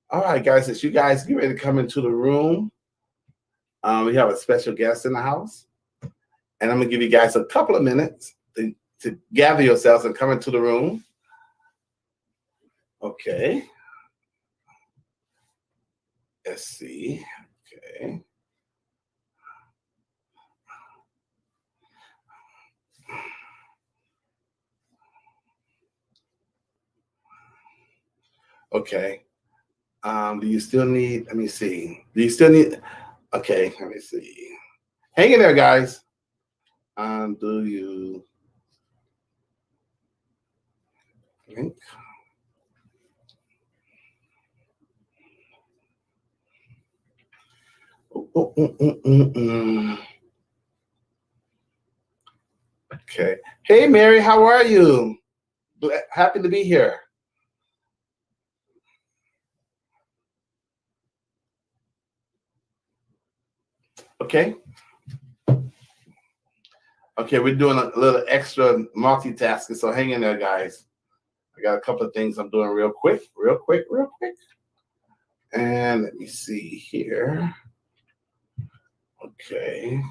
All right, guys, as you guys get ready to come into the room, we have a special guest in the house. And I'm going to give you guys a couple of minutes to gather yourselves and come into the room. Okay. Let's see. Okay. Okay. Do you still need, let me see. Do you still need, okay, let me see. Hang in there, guys. Do you think? Okay. Hey, Mary, how are you? Happy to be here. Okay. Okay, we're doing a little extra multitasking, so hang in there, guys. I got a couple of things I'm doing real quick. And let me see here. Okay.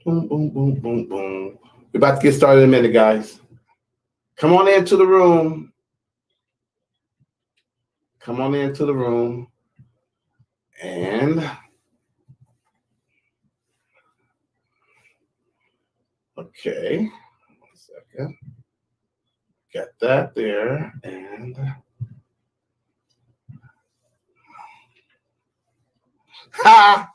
Boom, boom, boom, boom, boom. We're about to get started in a minute, guys. Come on into the room. Come on into the room. And okay. 1 second. Got that there. And ha!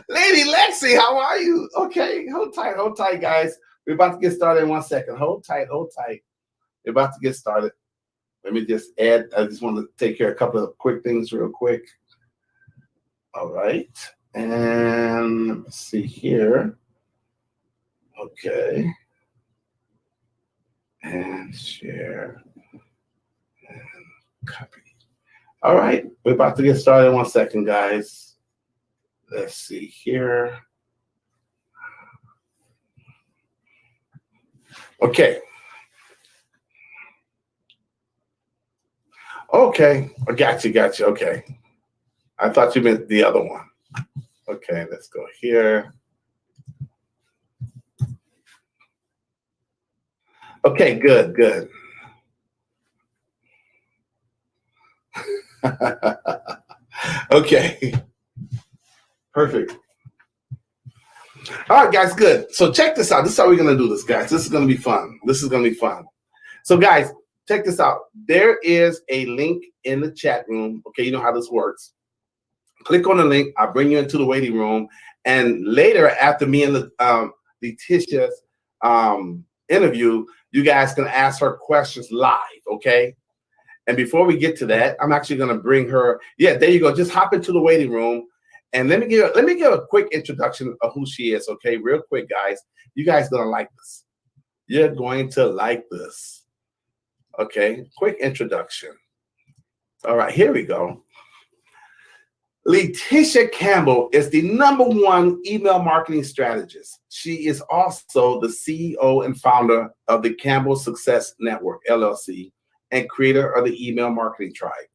Lady Lexi, how are you? Okay, hold tight, guys. We're about to get started in 1 second. Hold tight. We're about to get started. Let me just add, I just want to take care of a couple of quick things real quick. All right. And let's see here. Okay. And share. And copy. All right. We're about to get started in 1 second, guys. Let's see here. Okay. Okay. I got you. Okay. I thought you meant the other one. Okay, let's go here. Okay, good. Okay. Perfect. All right, guys, good. So check this out. This is how we're going to do this, guys. This is going to be fun. So, guys, check this out. There is a link in the chat room. Okay, you know how this works. Click on the link. I'll bring you into the waiting room. And later, after me and Leticia's interview, you guys can ask her questions live, okay? And before we get to that, I'm actually going to bring her. Yeah, there you go. Just hop into the waiting room. And let me give a quick introduction of who she is, okay? Real quick, guys. You guys are going to like this. You're going to like this. Okay, quick introduction. All right, here we go. Leticia Campbell is the #1 email marketing strategist. She is also the CEO and founder of the Campbell Success Network, LLC, and creator of the Email Marketing Tribe,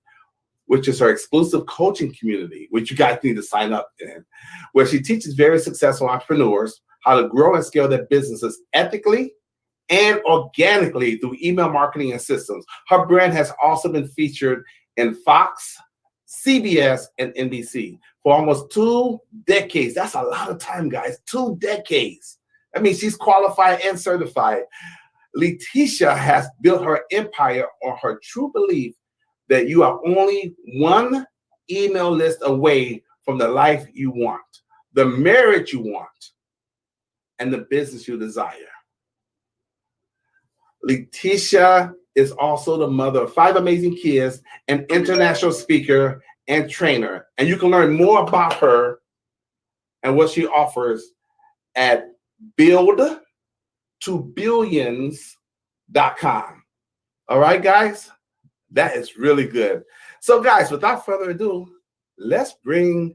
which is her exclusive coaching community, which you guys need to sign up in, where she teaches very successful entrepreneurs how to grow and scale their businesses ethically and organically through email marketing and systems. Her brand has also been featured in Fox, CBS, and NBC for almost 2 decades. That's a lot of time, guys. 2 decades. That means she's qualified and certified. Leticia has built her empire on her true belief that you are only one email list away from the life you want, the marriage you want, and the business you desire. Leticia is also the mother of 5 amazing kids, an international speaker and trainer. And you can learn more about her and what she offers at buildtobillions.com. All right, guys? That is really good. So, guys, without further ado, let's bring.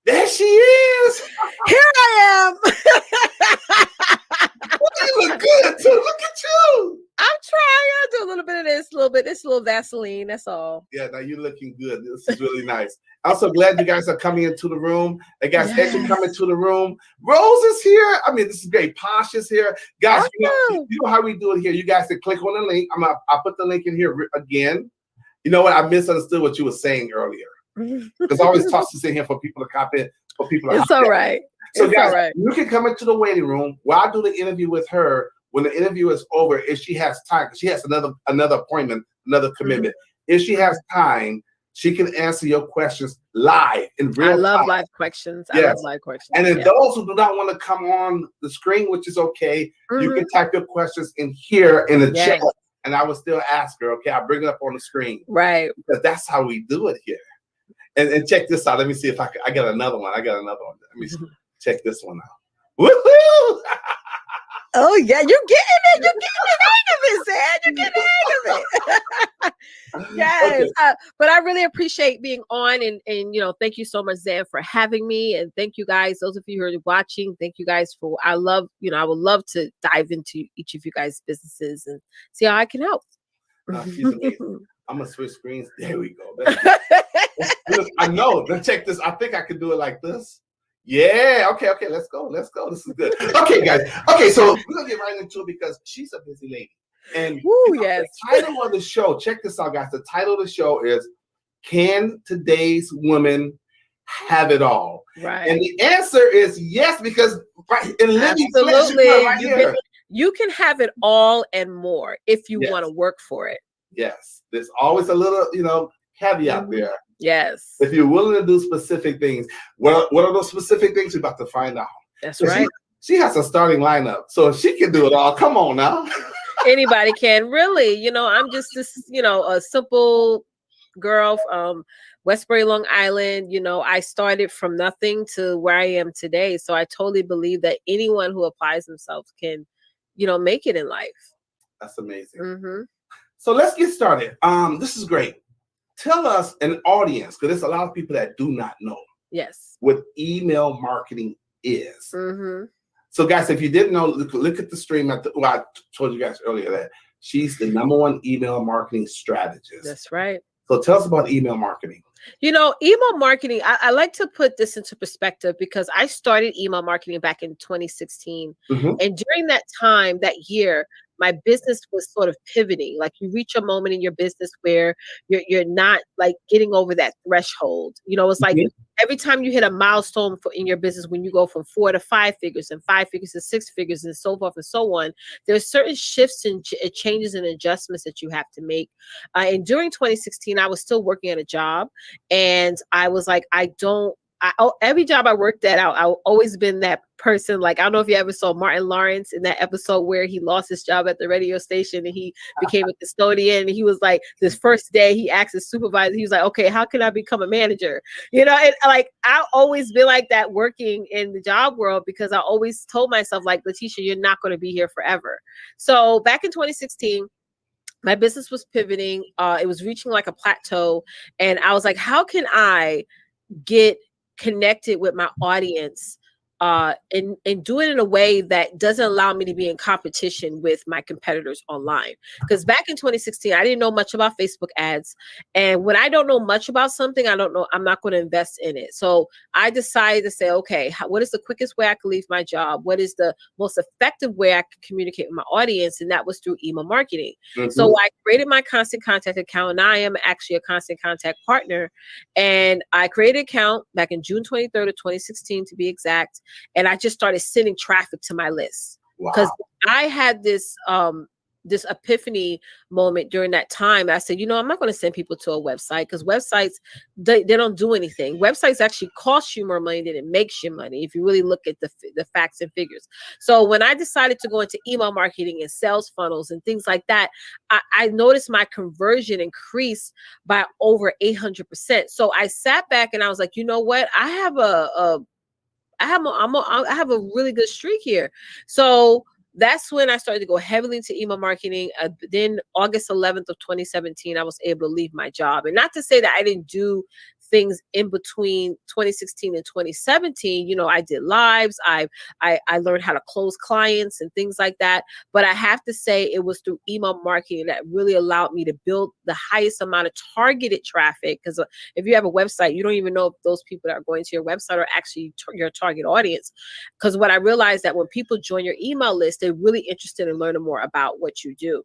There she is. Here I am. You look good too. Look at you. I'm trying. I do a little bit of little bit. It's a little Vaseline. That's all. Yeah, now you're looking good. This is really nice. I'm so glad you guys are coming into the room. And guys, as you come into the room, Rose is here. I mean, this is great. Posh is here. Guys, you know how we do it here. You guys can click on the link. I'll put the link in here again. You know what? I misunderstood what you were saying earlier. Because I always toss this in here for people to copy it, for people to It's all right. So guys, you can come into the waiting room while I do the interview with her. When the interview is over, if she has time, she has another appointment, another commitment. If she has time, she can answer your questions live in real time. I love live questions. Yes. I love live questions. And then those who do not want to come on the screen, which is okay, you can type your questions in here in the chat, and I will still ask her. Okay, I'll bring it up on the screen. Right. Because that's how we do it here. And check this out. Let me see if I got another one. Let me check this one out. Woohoo! Oh yeah, you're getting it. You're getting the hang of it, Zan. You're getting the hang of it. Yes. Okay. But I really appreciate being on, and thank you so much, Zan, for having me, and thank you guys, those of you who are watching. Thank you guys for. I would love to dive into each of you guys' businesses and see how I can help. I'm gonna switch screens. There we go. I know. Let's check this. I think I can do it like this. Yeah. Okay. Let's go. This is good. Okay, guys. Okay, so we're gonna get right into it because she's a busy lady. And the title of the show. Check this out, guys. The title of the show is "Can Today's Women Have It All?" Right. And the answer is yes, because in living absolutely, you can have it all and more if you want to work for it. Yes. There's always a little, caveat there. Yes. If you're willing to do specific things, what are those specific things? We're about to find out. That's right. She has a starting lineup, so if she can do it all, come on now. Anybody can, really. I'm just this, a simple girl from Westbury, Long Island. I started from nothing to where I am today. So I totally believe that anyone who applies themselves can, make it in life. That's amazing. So let's get started. This is great. Tell us, an audience, because there's a lot of people that do not know what email marketing is. So guys, if you didn't know, look at the stream. I told you guys earlier that she's the #1 email marketing strategist. That's right. So tell us about email marketing. Email marketing, I like to put this into perspective because I started email marketing back in 2016. And during that time, that year, my business was sort of pivoting. Like, you reach a moment in your business where you're not like getting over that threshold. It's like every time you hit a milestone in your business, when you go from 4 to 5 figures and 5 figures to 6 figures and so forth and so on, there's certain shifts and changes and adjustments that you have to make. And during 2016, I was still working at a job, and I was like, every job I worked at, I've always been that person. Like, I don't know if you ever saw Martin Lawrence in that episode where he lost his job at the radio station and he became a custodian. And he was like, this first day, he asked his supervisor, he was like, okay, how can I become a manager? And like, I've always been like that working in the job world, because I always told myself, like, Leticia, you're not going to be here forever. So back in 2016, my business was pivoting. It was reaching like a plateau. And I was like, how can I get connected with my audience and do it in a way that doesn't allow me to be in competition with my competitors online? Because back in 2016, I didn't know much about Facebook ads. And when I don't know much about something, I'm not going to invest in it. So I decided to say, okay, what is the quickest way I can leave my job? What is the most effective way I can communicate with my audience? And that was through email marketing. So I created my Constant Contact account, and I am actually a Constant Contact partner. And I created an account back in June 23rd of 2016, to be exact. And I just started sending traffic to my list, because I had this epiphany moment during that time. I said, I'm not going to send people to a website, because websites, they don't do anything. Websites actually cost you more money than it makes you money, if you really look at the facts and figures. So when I decided to go into email marketing and sales funnels and things like that, I noticed my conversion increased by over 800%. So I sat back and I was like, you know what? I have I have a really good streak here. So that's when I started to go heavily into email marketing. Then August 11th of 2017, I was able to leave my job. And not to say that I didn't do things in between 2016 and 2017. You know, I did lives. I learned how to close clients and things like that. But I have to say it was through email marketing that really allowed me to build the highest amount of targeted traffic. Because if you have a website, you don't even know if those people that are going to your website are actually your target audience. Because what I realized that when people join your email list, they're really interested in learning more about what you do.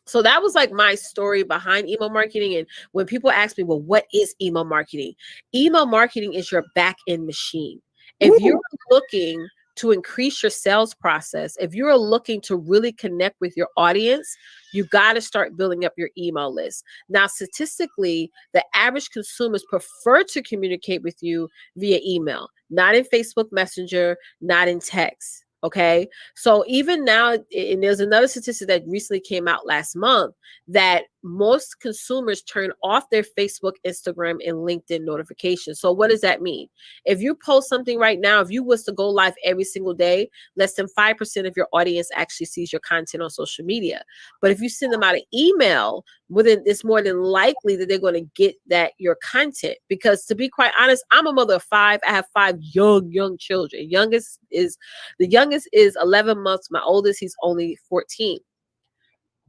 So that was like my story behind email marketing. And when people ask me, well, what is email marketing? Email marketing is your back end machine. If you're looking to increase your sales process, if you're looking to really connect with your audience, you got to start building up your email list. Now, statistically, the average consumers prefer to communicate with you via email, not in Facebook Messenger, not in text. Okay. So even now, and there's another statistic that recently came out last month that most consumers turn off their Facebook, Instagram, and LinkedIn notifications. So what does that mean? If you post something right now, if you was to go live every single day, less than 5% of your audience actually sees your content on social media. But if you send them out an email, it's more than likely that they're going to get that your content. Because to be quite honest, I'm a mother of 5. I have 5 young children. The youngest is 11 months. My oldest, he's only 14.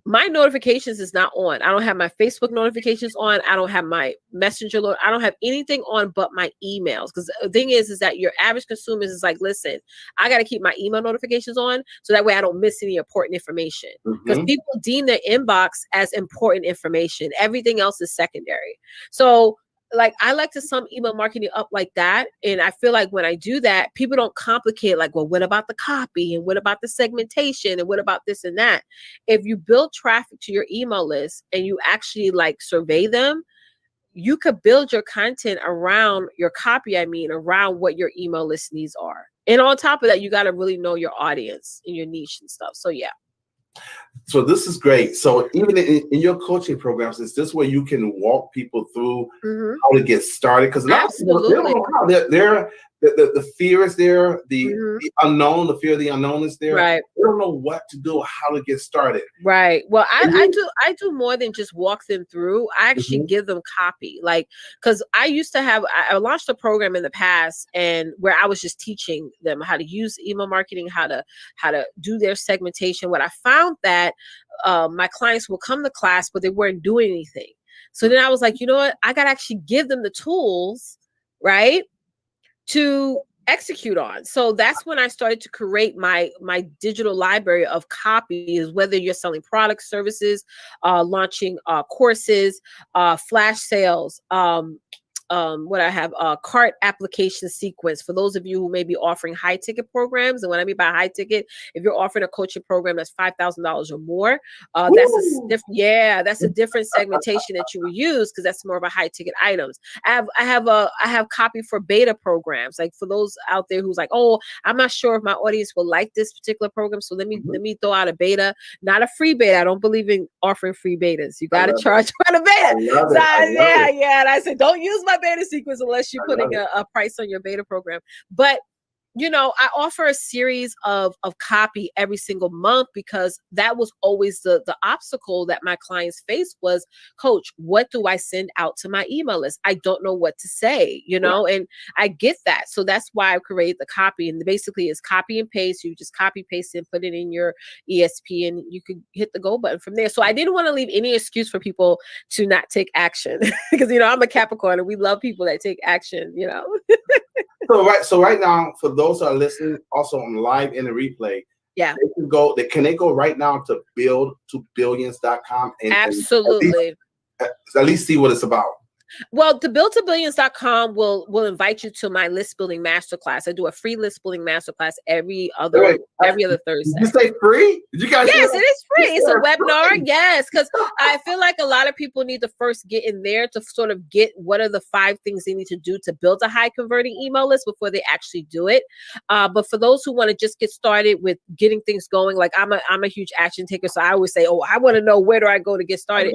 My notifications is not on. I don't have my Facebook notifications on. I don't have my Messenger. I don't have anything on but my emails. Because the thing is that your average consumer is like, listen, I got to keep my email notifications on so that way I don't miss any important information. Because people deem their inbox as important information. Everything else is secondary. So like I like to sum email marketing up like that. And I feel like when I do that, people don't complicate like, well, what about the copy? And what about the segmentation? And what about this and that? If you build traffic to your email list and you actually like survey them, you could build your content around your copy. Around what your email list needs are. And on top of that, you got to really know your audience and your niche and stuff. So yeah. So this is great. So even in your coaching programs, is this where you can walk people through how to get started? Because a lot of people, they don't know how. The fear is there, the unknown, the fear of the unknown is there. Right. They don't know what to do, how to get started. Right. Well, I do more than just walk them through. I actually give them copy. Like, because I launched a program in the past and where I was just teaching them how to use email marketing, how to do their segmentation. What I found that my clients will come to class, but they weren't doing anything. So then I was like, you know what? I got to actually give them the tools, right, to execute on. So that's when I started to create my digital library of copies, whether you're selling products, services, launching courses, flash sales, what I have, cart application sequence for those of you who may be offering high ticket programs. And what I mean by high ticket, if you're offering a coaching program that's $5,000 or more, that's a different segmentation that you will use because that's more of a high ticket items. I have copy for beta programs, like for those out there who's like, oh, I'm not sure if my audience will like this particular program, so let me throw out a beta, not a free beta. I don't believe in offering free betas. You got to charge for the beta. And I said, don't use my beta sequence unless you're putting a price on your beta program. But you know, I offer a series of copy every single month because that was always the obstacle that my clients faced was, Coach, what do I send out to my email list? I don't know what to say, you know, and I get that. So that's why I created the copy. And basically it's copy and paste. You just copy, paste and put it in your ESP and you could hit the go button from there. So I didn't want to leave any excuse for people to not take action because, you know, I'm a Capricorn and we love people that take action, you know. So right now, for those who are listening, also on live and the replay, can they go right now to buildtobillions.com and absolutely at least see what it's about. Well, the buildtobillions.com will invite you to my list building masterclass. I do a free list building masterclass every other Thursday. Did you say free? Did you guys? Yes, it is free. It's a webinar. Yes, because I feel like a lot of people need to first get in there to sort of get what are the 5 things they need to do to build a high converting email list before they actually do it. But for those who want to just get started with getting things going, like I'm a huge action taker, so I always say, oh, I want to know where do I go to get started.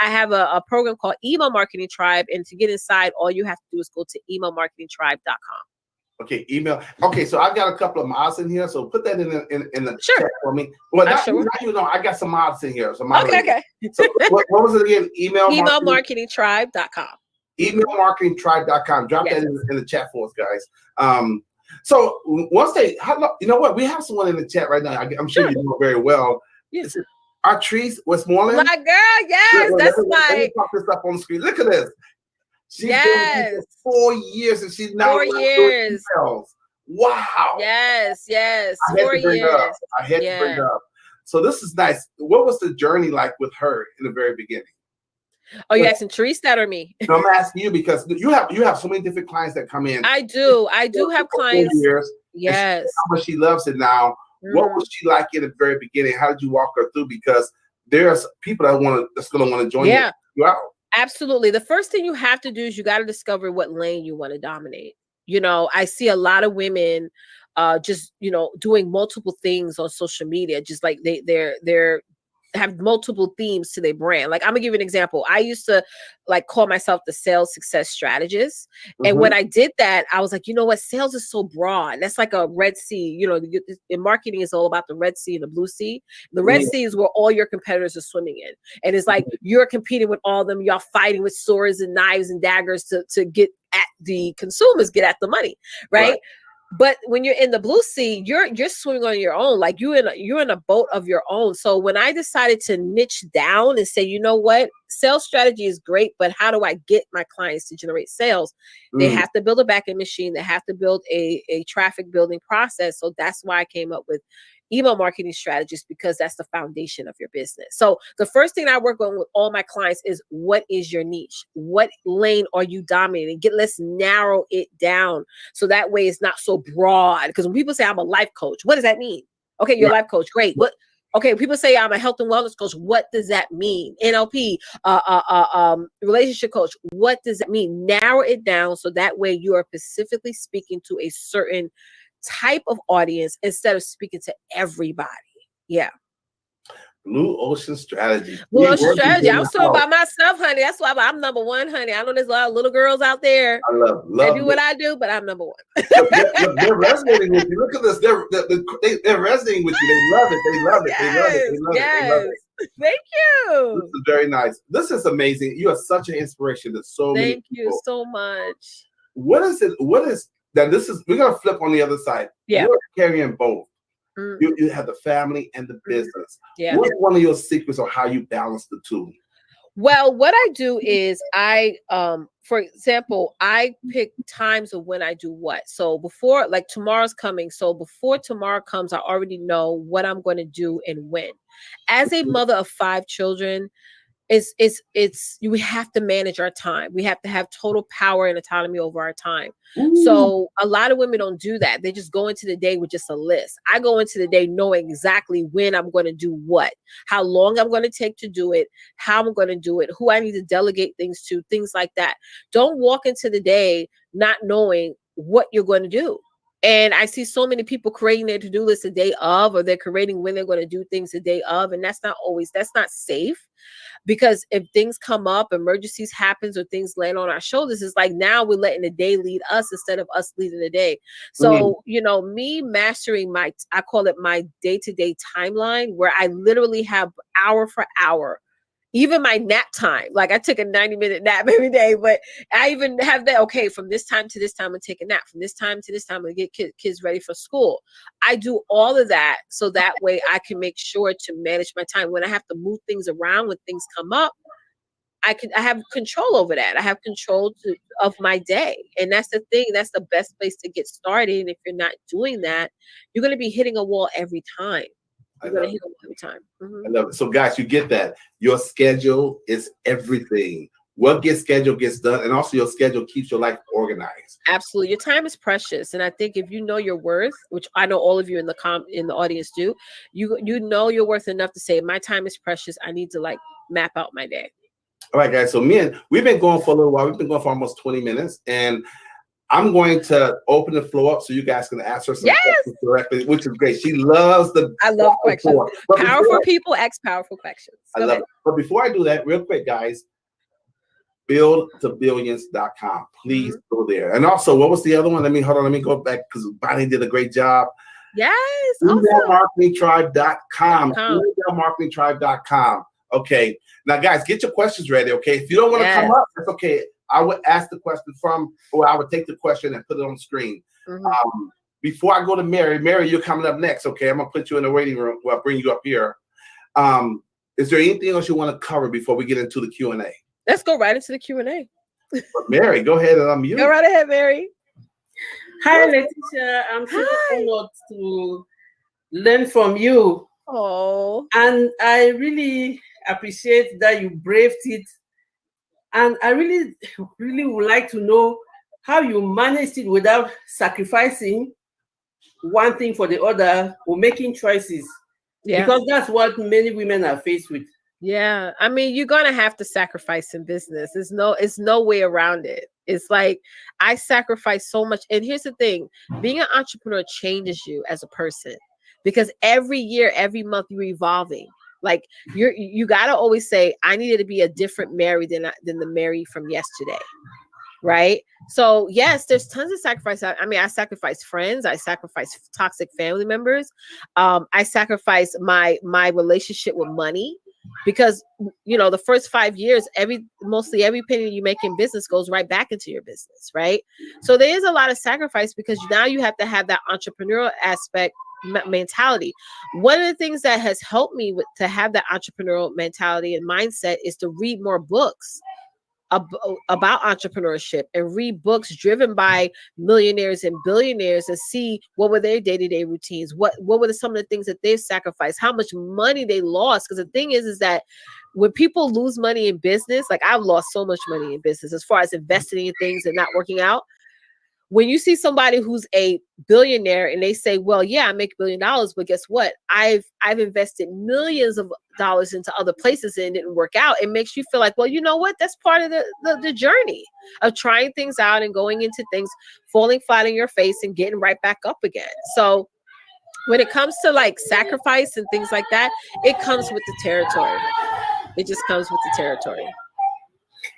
I have a program called Email Marketing Tribe. And to get inside, all you have to do is go to emailmarketingtribe.com. Okay, email. Okay, so I've got a couple of mods in here, so put that in the chat for me. Well, I got some mods in here. So okay. So what was it again? Emailmarketingtribe.com. Emailmarketingtribe.com. Drop that in the chat for us, guys. So once you know what? We have someone in the chat right now. I'm sure you know very well. Yes. Artrice Westmoreland. My girl, yes. Let me pop this up on the screen. Look at this. She's been here for 4 years and she's now 4 years. Wow. Yes. 4 years. I had to bring her up. So this is nice. What was the journey like with her in the very beginning? Oh, you asking Therese that or me? No, I'm asking you because you have so many different clients that come in. I do have clients. Yes. How much she loves it now. What was she like in the very beginning? How did you walk her through? Because there's people that's going to want to join you out. Absolutely. The first thing you have to do is you got to discover what lane you want to dominate. You know, I see a lot of women just, you know, doing multiple things on social media, just like they're have multiple themes to their brand. Like, I'm gonna give you an example. I used to like call myself the sales success strategist. And when I did that, I was like, you know what? Sales is so broad. That's like a Red Sea. You know, in marketing is all about the Red Sea and the Blue Sea. The Red Sea is where all your competitors are swimming in. And it's like, you're competing with all of them. Y'all fighting with swords and knives and daggers to get at the consumers, get at the money. Right. But when you're in the Blue Sea, you're swimming on your own. Like you're in a boat of your own. So when I decided to niche down and say, you know what, sales strategy is great, but how do I get my clients to generate sales? They have to build a backend machine. They have to build a traffic building process. So that's why I came up with email marketing strategies, because that's the foundation of your business. So the first thing I work on with all my clients is, what is your niche? What lane are you dominating? Let's narrow it down. So that way it's not so broad. Because when people say I'm a life coach, what does that mean? Okay, you're a life coach. Great. What? Okay, people say I'm a health and wellness coach. What does that mean? NLP, relationship coach. What does that mean? Narrow it down so that way you are specifically speaking to a certain type of audience instead of speaking to everybody. Yeah. Blue Ocean Strategy. Blue Ocean Strategy. I was talking about myself, honey. That's why I'm number one, honey. I know there's a lot of little girls out there. I love they do what I do, but I'm number one. They're resonating with you. Look at this. They're resonating with you. They love it. They love it. They love it. They love it. Thank you. This is very nice. This is amazing. You are such an inspiration to so many people. Thank you so much. What is it? We're gonna flip on the other side. Yeah. You're carrying both. You have the family and the business. Yeah. What's one of your secrets on how you balance the two? Well, what I do is for example, I pick times of when I do what. So before, like tomorrow's coming. So before tomorrow comes, I already know what I'm going to do and when. As a mother of 5 children, we have to manage our time. We have to have total power and autonomy over our time. So a lot of women don't do that. They just go into the day with just a list. I go into the day knowing exactly when I'm going to do what, how long I'm going to take to do it, how I'm going to do it, who I need to delegate things to, things like that. Don't walk into the day not knowing what you're going to do. And I see so many people creating their to-do list the day of, or they're creating when they're going to do things the day of. And that's not safe. Because if things come up, emergencies happens, or things land on our shoulders, it's like now we're letting the day lead us instead of us leading the day. So, you know, me mastering I call it my day-to-day timeline, where I literally have hour for hour, even my nap time. Like I took a 90-minute nap every day, but I even have that. Okay, from this time to this time, I'm gonna take a nap. From this time to this time, I'm gonna get kids ready for school. I do all of that so that way I can make sure to manage my time. When I have to move things around, when things come up, I have control over that. I have control of my day. And that's the thing. That's the best place to get started. And if you're not doing that, you're going to be hitting a wall every time. You're going to hit a wall every time. I love it. So guys, you get that. Your schedule is everything. What gets scheduled gets done. And also your schedule keeps your life organized. Absolutely. Your time is precious. And I think if you know your worth, which I know all of you in the audience do, you know your worth enough to say, my time is precious. I need to map out my day. All right, guys. So we've been going for a little while. We've been going for almost 20 minutes. And I'm going to open the floor up so you guys can ask her some questions directly, which is great. She loves I love questions. Powerful people ask powerful questions. I love it. But before I do that, real quick, guys, buildtobillions.com. Please go there. And also, what was the other one? Let me go back because Bonnie did a great job. Yes. Emailmarketingtribe.com. Emailmarketingtribe.com. Okay. Now, guys, get your questions ready, okay? If you don't want to come up, that's okay. I would ask the question or I would take the question and put it on the screen. Before I go to Mary, you're coming up next. Okay, I'm gonna put you in the waiting room. Well, I'll bring you up here. Is there anything else you want to cover before we get into the Q&A? Let's go right into the Q&A. Mary, go ahead and unmute. Go right ahead, Mary. Hi, Leticia. I'm so honored to learn from you. Oh. And I really appreciate that you braved it. And I really, really would like to know how you managed it without sacrificing one thing for the other or making choices. Yeah. Because that's what many women are faced with. Yeah. I mean, you're going to have to sacrifice in business. It's no way around it. It's like I sacrifice so much. And here's the thing, being an entrepreneur changes you as a person because every year, every month you're evolving. Like you got to always say, I needed to be a different Mary than the Mary from yesterday. Right. So yes, there's tons of sacrifice. I mean, I sacrifice friends. I sacrifice toxic family members. I sacrifice my relationship with money because, the first 5 years, mostly every penny you make in business goes right back into your business. Right. So there is a lot of sacrifice because now you have to have that entrepreneurial aspect mentality. One of the things that has helped me to have that entrepreneurial mentality and mindset is to read more books about entrepreneurship and read books driven by millionaires and billionaires and see what were their day-to-day routines, what were some of the things that they've sacrificed, how much money they lost. Because the thing is that when people lose money in business, like I've lost so much money in business as far as investing in things and not working out. When you see somebody who's a billionaire and they say, well, yeah, I make $1 billion, but guess what? I've invested millions of dollars into other places and it didn't work out. It makes you feel like, well, you know what? That's part of the journey of trying things out and going into things, falling flat on your face and getting right back up again. So when it comes to like sacrifice and things like that, it comes with the territory. It just comes with the territory.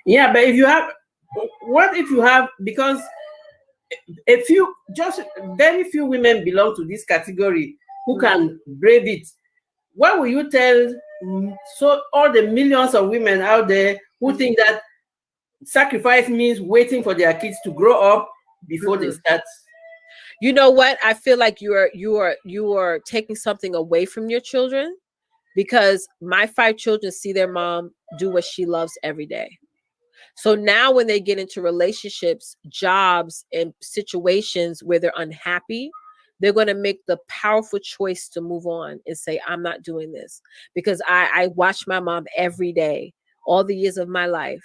Yeah, but what if you have, because very few women belong to this category who can brave it. What will you tell all the millions of women out there who think that sacrifice means waiting for their kids to grow up before they start? You know what? I feel like you are taking something away from your children because my 5 children see their mom do what she loves every day. So now when they get into relationships, jobs, and situations where they're unhappy, they're going to make the powerful choice to move on and say, I'm not doing this because I watch my mom every day, all the years of my life.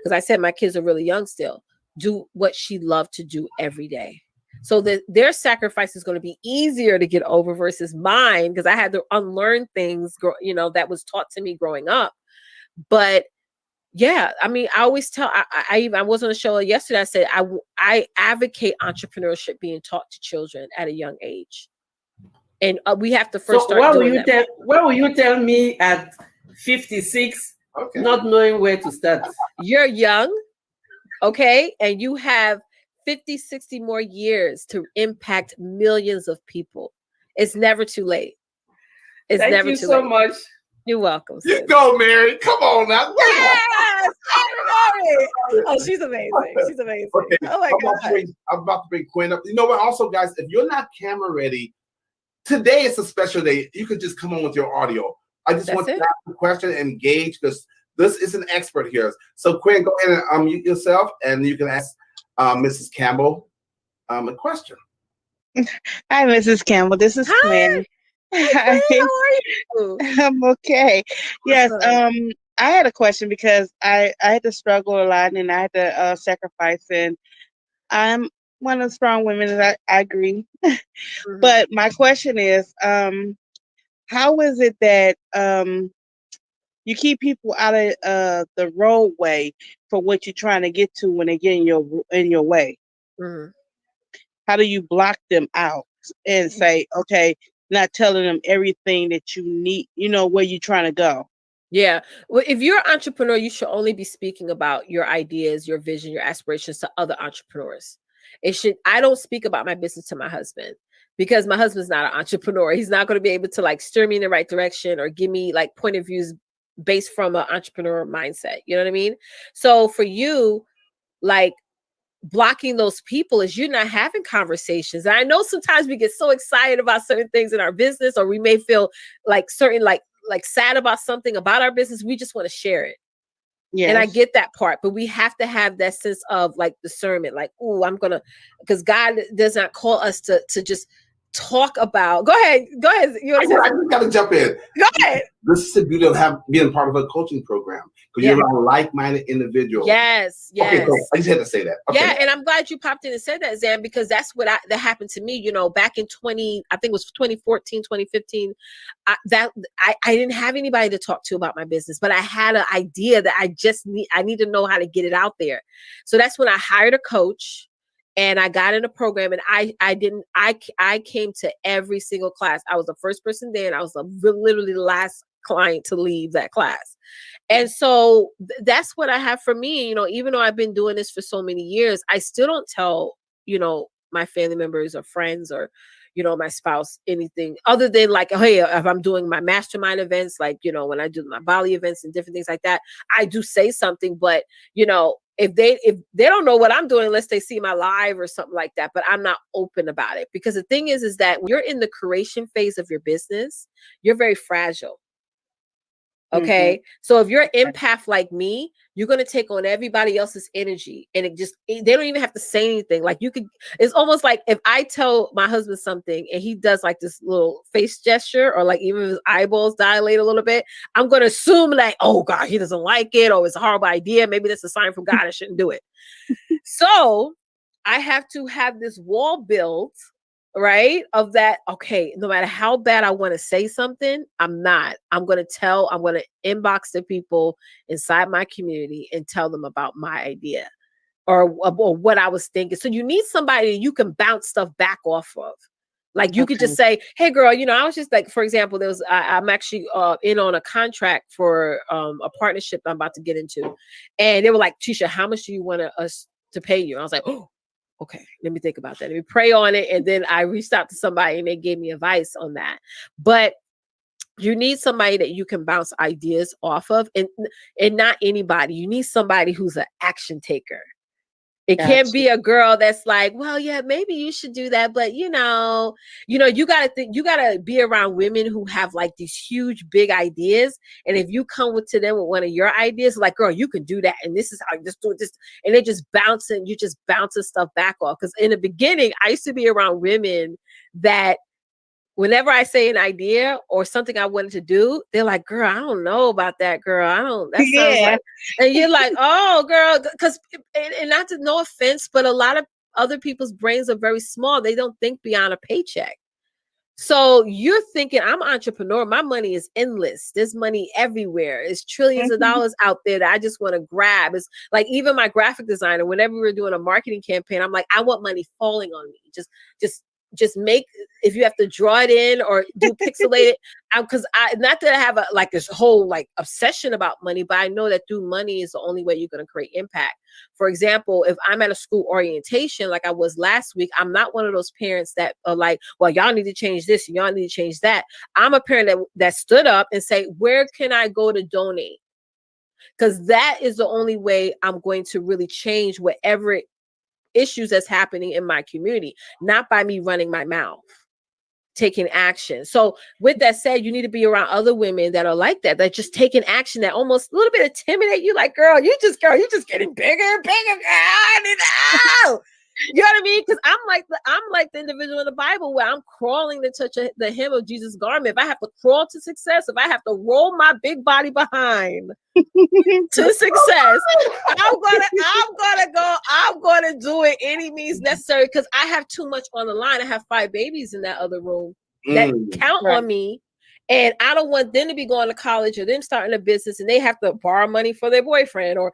Because I said my kids are really young still, do what she loved to do every day. So that their sacrifice is going to be easier to get over versus mine because I had to unlearn things, that was taught to me growing up. But yeah, I mean, I always tell, I was on a show yesterday. I said, I advocate entrepreneurship being taught to children at a young age. And we have to first start doing that. What will you tell me at 56, not knowing where to start? You're young, okay? And you have 50, 60 more years to impact millions of people. It's never too late. It's Thank never you too so late. much. You're welcome. You go, Mary. Come on now. Yes, Mary. Oh, she's amazing. She's amazing. Okay. Oh my God. I'm about to bring Quinn up. You know what? Also, guys, if you're not camera ready, today is a special day. You could just come on with your audio. I just want you to ask the question and engage because this is an expert here. So, Quinn, go ahead and unmute yourself, and you can ask Mrs. Campbell a question. Hi, Mrs. Campbell. This is Quinn. Hi, how are you? I'm okay. Yes. I had a question because I had to struggle a lot and I had to sacrifice, and I'm one of the strong women, and I agree. But my question is, how is it that you keep people out of the roadway for what you're trying to get to when they get in your way? How do you block them out and say, okay, not telling them everything that you need, where you're trying to go? Yeah. Well, if you're an entrepreneur, you should only be speaking about your ideas, your vision, your aspirations to other entrepreneurs. I don't speak about my business to my husband because my husband's not an entrepreneur. He's not going to be able to steer me in the right direction or give me point of views based from an entrepreneur mindset. You know what I mean? So for you, like blocking those people is you're not having conversations. And I know sometimes we get so excited about certain things in our business, or we may feel like certain like sad about something about our business. We just want to share it. Yes. And I get that part, but we have to have that sense of like discernment, like, oh, because God does not call us to just talk about. Go ahead. I just got to jump in. Go ahead. This is the beauty of being part of a coaching program, because you're around like-minded individuals. Yes. Okay, so I just had to say that. Okay. Yeah, and I'm glad you popped in and said that, Zan, because that's what that happened to me. You know, back in I think it was 2014, 2015. I didn't have anybody to talk to about my business, but I had an idea that I need to know how to get it out there. So that's when I hired a coach. And I got in a program, and I came to every single class. I was the first person there, and I was literally the last client to leave that class. And so that's what I have for me. You know, even though I've been doing this for so many years, I still don't tell, you know, my family members or friends or, you know, my spouse anything other than like, hey, if I'm doing my mastermind events, like, you know, when I do my Bali events and different things like that, I do say something. But, you know, if they don't know what I'm doing unless they see my live or something like that, but I'm not open about it, because the thing is that when you're in the creation phase of your business, you're very fragile. Okay. Mm-hmm. So if you're an empath like me, you're going to take on everybody else's energy, and they don't even have to say anything. Like it's almost like if I tell my husband something and he does like this little face gesture, or like even his eyeballs dilate a little bit, I'm going to assume like, oh God, he doesn't like it, or it's a horrible idea. Maybe that's a sign from God. I shouldn't do it. So I have to have this wall built, right? Of that. Okay. No matter how bad I want to say something, I'm going to inbox the people inside my community and tell them about my idea or what I was thinking. So you need somebody you can bounce stuff back off of. Like you could just say, hey girl, you know, I was just like, for example, I'm actually in on a contract for a partnership I'm about to get into. And they were like, Tisha, how much do you want us to pay you? And I was like, oh, okay, let me think about that. Let me pray on it. And then I reached out to somebody and they gave me advice on that. But you need somebody that you can bounce ideas off of, and not anybody. You need somebody who's an action taker. It can't be a girl that's like, well, yeah, maybe you should do that. But, you know, you got to be around women who have like these huge, big ideas. And if you come to them with one of your ideas, like, girl, you can do that. And this is how you just do this. And you're just bouncing stuff back off. Because in the beginning, I used to be around women that whenever I say an idea or something I wanted to do, they're like, girl, I don't know about that, girl. That sounds like, and you're like, oh, girl, because, and not to no offense, but a lot of other people's brains are very small. They don't think beyond a paycheck. So you're thinking, I'm an entrepreneur. My money is endless. There's money everywhere. There's trillions of dollars out there that I just want to grab. It's like, even my graphic designer, whenever we were doing a marketing campaign, I'm like, I want money falling on me. Just make, if you have to draw it in or do pixelated, because not that I have this whole like obsession about money, but I know that through money is the only way you're going to create impact. For example, if I'm at a school orientation, like I was last week, I'm not one of those parents that are like, well, y'all need to change this and y'all need to change that. I'm a parent that stood up and say, where can I go to donate? Because that is the only way I'm going to really change whatever issues that's happening in my community, not by me running my mouth, taking action. So with that said, you need to be around other women that are like that just taking action, that almost a little bit intimidate you, like, girl, you just getting bigger and bigger, girl. You know what I mean? Because I'm like the individual in the Bible where I'm crawling to touch the hem of Jesus' garment. If I have to crawl to success, if I have to roll my big body behind to success, I'm gonna do it any means necessary, because I have too much on the line. I have 5 babies in that other room that count on me. And I don't want them to be going to college or them starting a business and they have to borrow money for their boyfriend or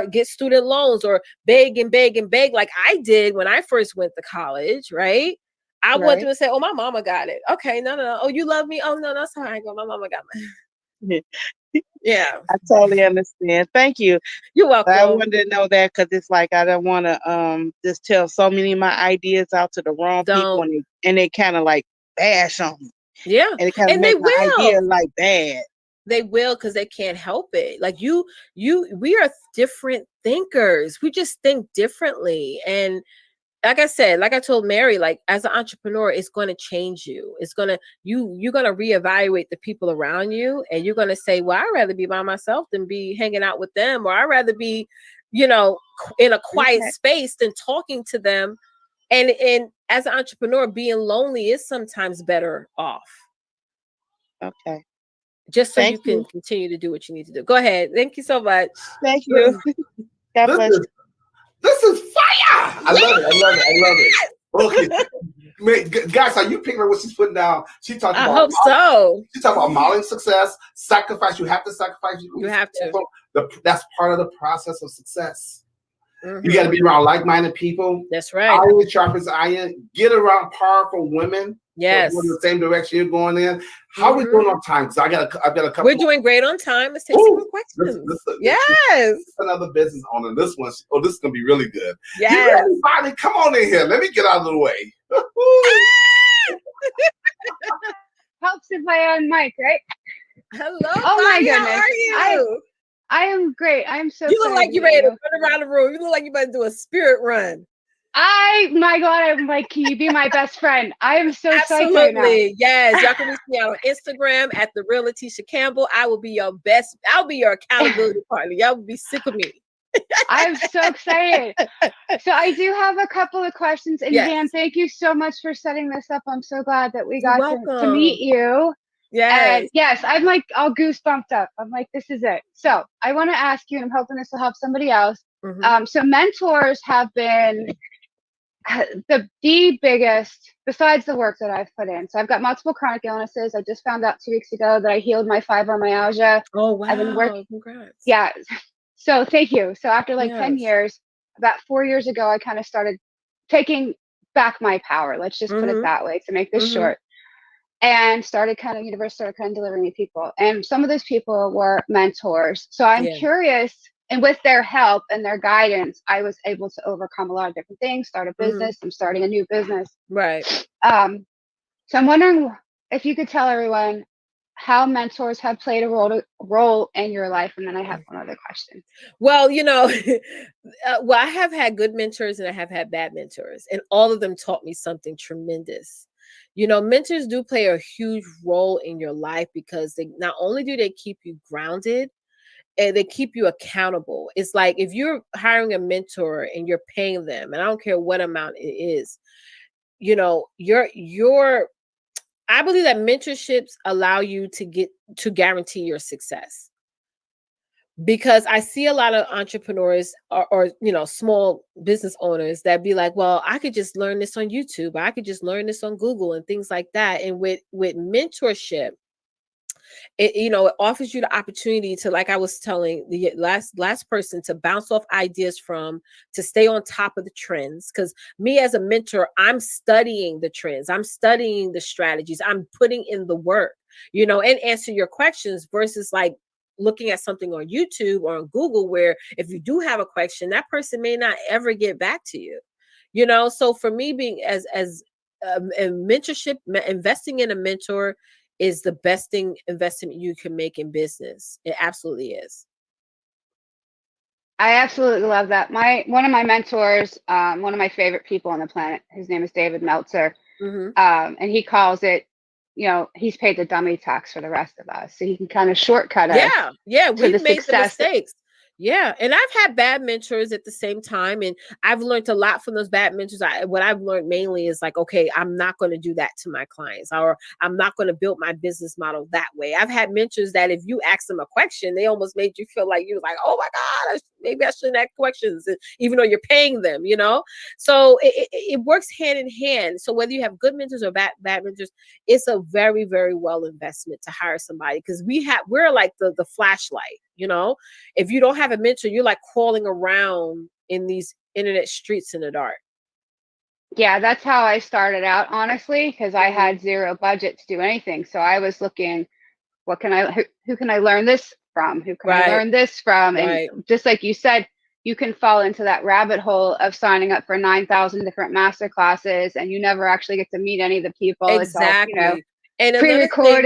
get student loans or beg like I did when I first went to college, right? I want them to say, oh, my mama got it. Okay, no. Oh, you love me? Oh, no, that's all right. My mama got me. Yeah. I totally understand. Thank you. You're welcome. I wanted to know that because it's like I don't want to just tell so many of my ideas out to the wrong people and they kind of like bash on me. Yeah, and it kind of makes my idea like bad. They will, because they can't help it. Like we are different thinkers. We just think differently. And like I said, like I told Mary, like as an entrepreneur, it's going to change you. It's going to, you're going to reevaluate the people around you, and you're going to say, well, I'd rather be by myself than be hanging out with them, or I'd rather be, in a quiet space than talking to them. And as an entrepreneur, being lonely is sometimes better off. Okay. Just so you can continue to do what you need to do. Go ahead. Thank you so much. Thank you. God bless you. This is fire. I love it. Okay. Guys, are you picking up what she's putting down? She talked about, I hope so. She talked about modeling success, sacrifice. You have to sacrifice. You have to. That's part of the process of success. You got to be around like-minded people. That's right. Iron sharpens iron. Get around powerful women. Yes. Going in the same direction you're going in. How are we doing on time? Because I've got a couple. We're doing great on time. Let's take some more questions. Yes. This is another business owner. This is gonna be really good. Yes. Everybody, come on in here. Let me get out of the way. Helps if I on mic, right? Hello. Oh my goodness. How are you? I am great. I'm so. You look like you're ready to run around the room. You look like you're about to do a spirit run. My God, I'm like, can you be my best friend? I am so Absolutely. psyched right now. Yes. Y'all can reach me out on Instagram at the real Leticia Campbell. I will be your best. I'll be your accountability partner. Y'all will be sick of me. I'm so excited. So I do have a couple of questions. And Dan, thank you so much for setting this up. I'm so glad that we got to meet you. Yes. And yes, I'm like all goosebumped up. I'm like, this is it. So I want to ask you, and I'm hoping this will help somebody else. So mentors have been the biggest, besides the work that I've put in. So I've got multiple chronic illnesses. I just found out 2 weeks ago that I healed my fibromyalgia. Oh, wow. I've been working. Congrats. Yeah. So thank you. So after like 10 years, about 4 years ago, I kind of started taking back my power. Let's just put it that way to make this short. And universe started kind of delivering me people. And some of those people were mentors. So I'm curious, and with their help and their guidance, I was able to overcome a lot of different things, start a business. I'm starting a new business. Right. So I'm wondering if you could tell everyone how mentors have played a role in your life. And then I have one other question. Well, I have had good mentors and I have had bad mentors, and all of them taught me something tremendous. Mentors do play a huge role in your life, because they not only do they keep you grounded, and they keep you accountable. It's like if you're hiring a mentor and you're paying them, and I don't care what amount it is, I believe that mentorships allow you to guarantee your success. Because I see a lot of entrepreneurs or small business owners that be like, well, I could just learn this on YouTube, or I could just learn this on Google and things like that. And with mentorship, it offers you the opportunity to, like I was telling the last person, to bounce off ideas from, to stay on top of the trends. Because me as a mentor, I'm studying the trends, I'm studying the strategies, I'm putting in the work, and answer your questions, versus like looking at something on YouTube or on Google, where if you do have a question, that person may not ever get back to you. So for me, being as mentorship, investing in a mentor is the best investment you can make in business. It absolutely is. I absolutely love that. One of my mentors, one of my favorite people on the planet, his name is David Meltzer. And he calls it, he's paid the dummy tax for the rest of us. So he can kind of shortcut us. Yeah. We've made the mistakes. Yeah. And I've had bad mentors at the same time. And I've learned a lot from those bad mentors. What I've learned mainly is like, okay, I'm not going to do that to my clients, or I'm not going to build my business model that way. I've had mentors that if you ask them a question, they almost made you feel like you're like, oh my God, maybe I shouldn't ask questions, even though you're paying them, So it works hand in hand. So whether you have good mentors or bad mentors, it's a very, very well investment to hire somebody, because we're like the flashlight. If you don't have a mentor, you're like crawling around in these internet streets in the dark. Yeah, that's how I started out, honestly, because I had zero budget to do anything. So I was looking, who can I learn this from? Who can I learn this from? And just like you said, you can fall into that rabbit hole of signing up for 9,000 different master classes, and you never actually get to meet any of the people. Exactly. It's all, And pre-record.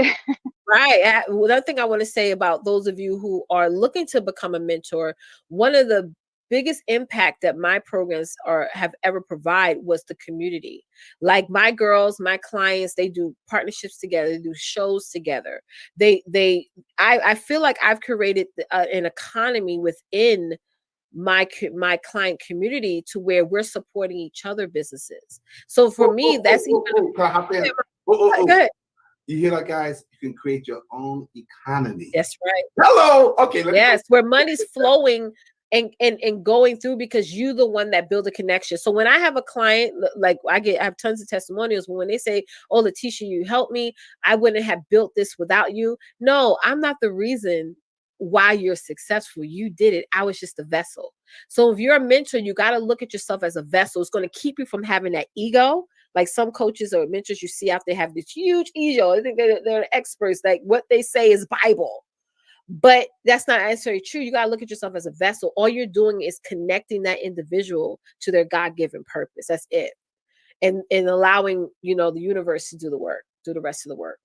Right. Another thing I want to say about those of you who are looking to become a mentor, one of the biggest impact that my programs have ever provided was the community. Like my girls, my clients, they do partnerships together, they do shows together. I feel like I've created an economy within my client community to where we're supporting each other businesses. So for me, that's can I hop in? Go ahead. You hear that, guys? You can create your own economy. That's right. Hello. Okay. Yes, where money's flowing and going through because you're the one that build a connection. So when I have a client, like I have tons of testimonials when they say, "Oh, Leticia, you helped me. I wouldn't have built this without you." No, I'm not the reason why you're successful. You did it. I was just a vessel. So if you're a mentor, you got to look at yourself as a vessel. It's going to keep you from having that ego. Like some coaches or mentors you see out there have this huge ego. I think they're experts. Like what they say is Bible. But that's not necessarily true. You got to look at yourself as a vessel. All you're doing is connecting that individual to their God-given purpose. That's it. And allowing, the universe to do the work, do the rest of the work.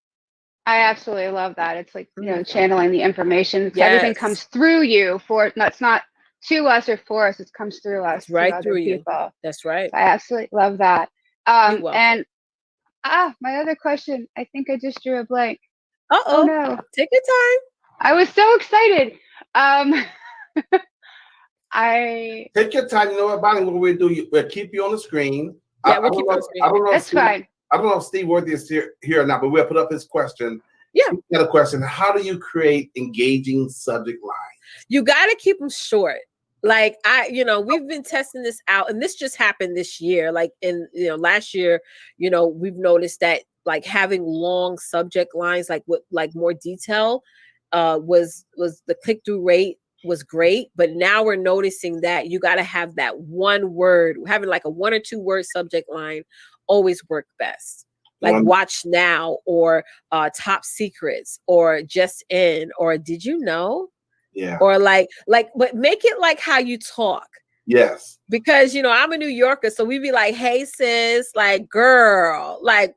I absolutely love that. It's like, channeling the information. Yes. Everything comes through you it's not to us or for us. It comes through us. It's right to through other you. People. That's right. I absolutely love that. You're welcome. And my other question, I think I just drew a blank. Oh no. Take your time. I was so excited. Take your time. You know what, Bonnie? What we'll do? We'll keep you on the screen. Yeah, we'll keep you on the screen. I don't know. That's fine. I don't know if Steve Worthy is here or not, but we'll put up his question. Yeah. He got a question. How do you create engaging subject lines? You got to keep them short. Like we've been testing this out, and this just happened this year. Like in last year, we've noticed that like having long subject lines, like with like more detail, was the click-through rate was great. But now we're noticing that you got to have that one word, having like a 1 or 2 word subject line always work best. Like watch now, or top secrets, or just in, or did you know? Yeah. Or like, but make it like how you talk. Yes. Because, I'm a New Yorker. So we be like, hey, sis, like, girl, like,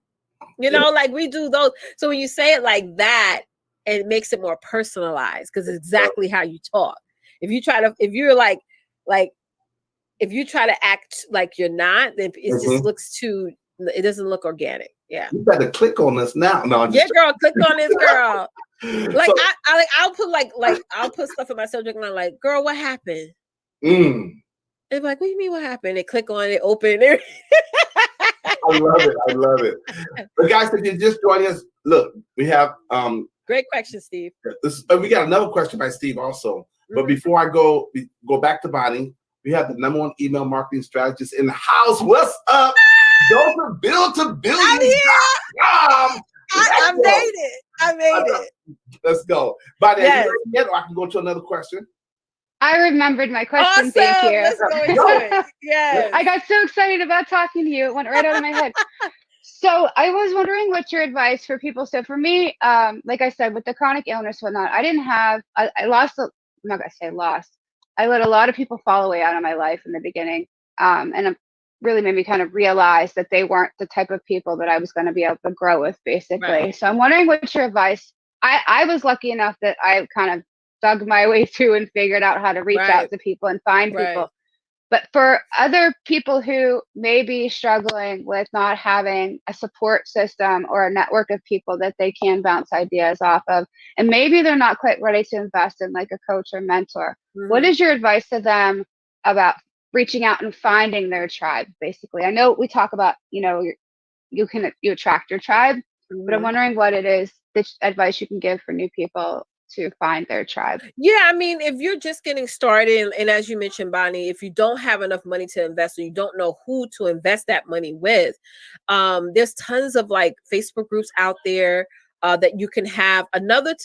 like we do those. So when you say it like that, it makes it more personalized because it's exactly how you talk. If you try to act like you're not, then it just looks it doesn't look organic. Yeah. You better click on this now. No, girl, click on this, girl. Like so, I'll put I'll put stuff in my subject line like, girl, what happened? They're like, what do you mean what happened? They click on it, open it. I love it. But guys, if you're just joining us, look, we have great question, Steve. We got another question by Steve also. But before I go back to Bonnie, we have the #1 email marketing strategist in the house. What's up? Go to buildtobillion.com. I made it. Let's go. Bonnie, are you ready yet, or I can go to another question? I remembered my question. Awesome. Thank you. Let's go into it. Yes. I got so excited about talking to you. It went right out of my head. So I was wondering what's your advice for people. So for me, like I said, with the chronic illness and whatnot, I lost, I'm not going to say lost. I let a lot of people fall away out of my life in the beginning. And it really made me kind of realize that they weren't the type of people that I was going to be able to grow with, basically. Right. So I'm wondering what's your advice. I was lucky enough that I kind of dug my way through and figured out how to reach out to people and find people. But for other people who may be struggling with not having a support system or a network of people that they can bounce ideas off of, and maybe they're not quite ready to invest in like a coach or mentor, what is your advice to them about reaching out and finding their tribe, basically? I know we talk about, you attract your tribe, but I'm wondering what it is, the advice you can give for new people to find their tribe. Yeah, I mean, if you're just getting started, and as you mentioned, Bonnie, if you don't have enough money to invest, or you don't know who to invest that money with, there's tons of like Facebook groups out there that you can have. Another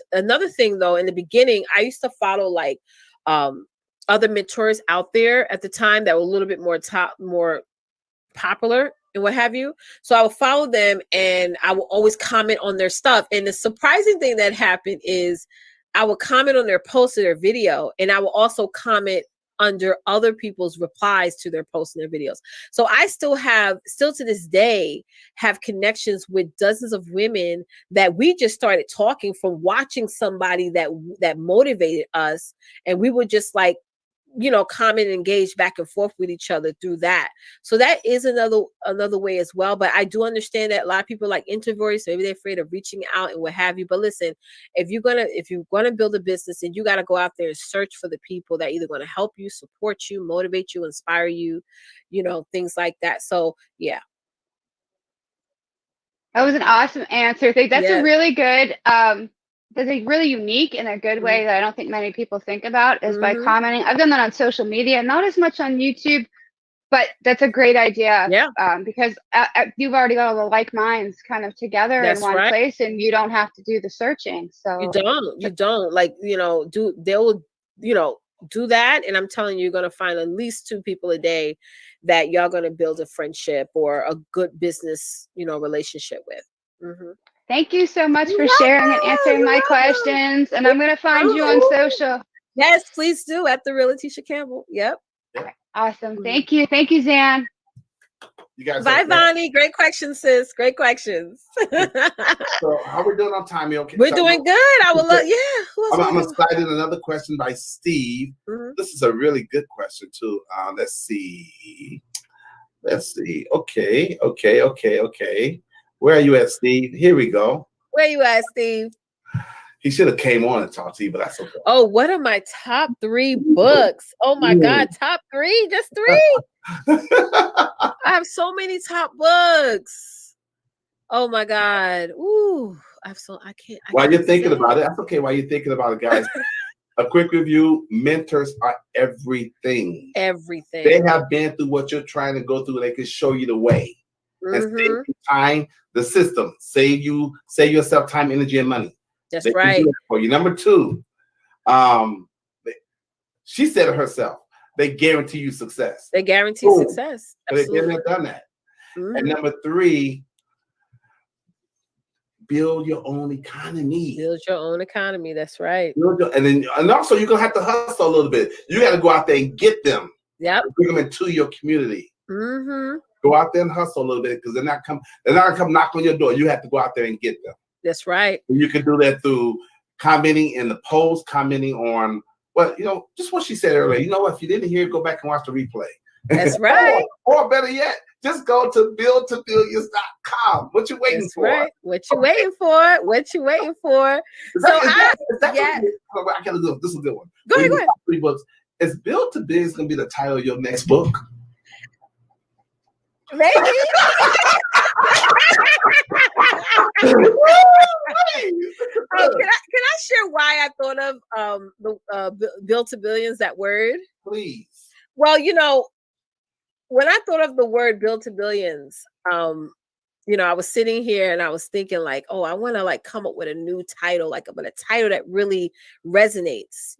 thing though, in the beginning, I used to follow like other mentors out there at the time that were a little bit more popular and what have you. So I would follow them and I will always comment on their stuff. And the surprising thing that happened is I would comment on their post or their video, and I will also comment under other people's replies to their posts and their videos. So I still to this day, have connections with dozens of women that we just started talking from watching somebody that motivated us. And we would just like, comment and engage back and forth with each other through that. So that is another way as well. But I do understand that a lot of people like introverts, maybe they're afraid of reaching out and what have you. But listen, if you're gonna build a business, and you got to go out there and search for the people that either going to help you, support you, motivate you, inspire you, things like that. So yeah. That was an awesome answer. I think that's a really good, that's a really unique and a good way that I don't think many people think about is by commenting. I've done that on social media, not as much on YouTube, but that's a great idea. Yeah. Because you've already got all the like minds kind of together in one place, and you don't have to do the searching. So you don't like, they'll do that. And I'm telling you, you're going to find at least 2 people a day that y'all going to build a friendship or a good business, relationship with. Thank you so much for sharing and answering my questions. And I'm going to find you on social. Yes, please do, at the real Leticia Campbell. Yep. Awesome. Thank you. Thank you, Zan. You guys. Bye, Bonnie. Great questions, sis. Great questions. So how we doing on time? Okay. We're doing good. I would love. Yeah. I'm excited. Another question by Steve. This is a really good question too. Let's see. Okay. Where are you at, Steve? Here we go. Where you at, Steve? He should have came on and talked to you, but that's okay. Oh, what are my top 3 books? Oh my God, top 3? Just 3? I have so many top books. Oh my God. Ooh, I can't. While you're thinking about it, that's okay. While you're thinking about it, guys, a quick review. Mentors are everything. Everything. They have been through what you're trying to go through. They can show you the way. And save you time, the system. Save yourself time, energy, and money. That's right. For you. Number 2, she said it herself. They guarantee you success. They guarantee success. Absolutely. They've done that. And number 3, build your own economy. Build your own economy. That's right. And also you're gonna have to hustle a little bit. You got to go out there and get them. Yep. Bring them into your community. Go out there and hustle a little bit, because they're not gonna come knock on your door. You have to go out there and get them. That's right. And you can do that through commenting in the post, commenting on just what she said earlier. You know what? If you didn't hear it, go back and watch the replay. That's right. or better yet, just go to buildtobillions.com. What you waiting for? Right. What you waiting for? What you waiting for? I gotta go. This is a good one. Go ahead. 3 books. Is Build to Billions gonna be the title of your next book? Maybe. Can I share why I thought of the Build to Billions, that word? Please. Well, when I thought of the word Build to Billions, I was sitting here and I was thinking like, oh, I want to like come up with a new title, like a title that really resonates,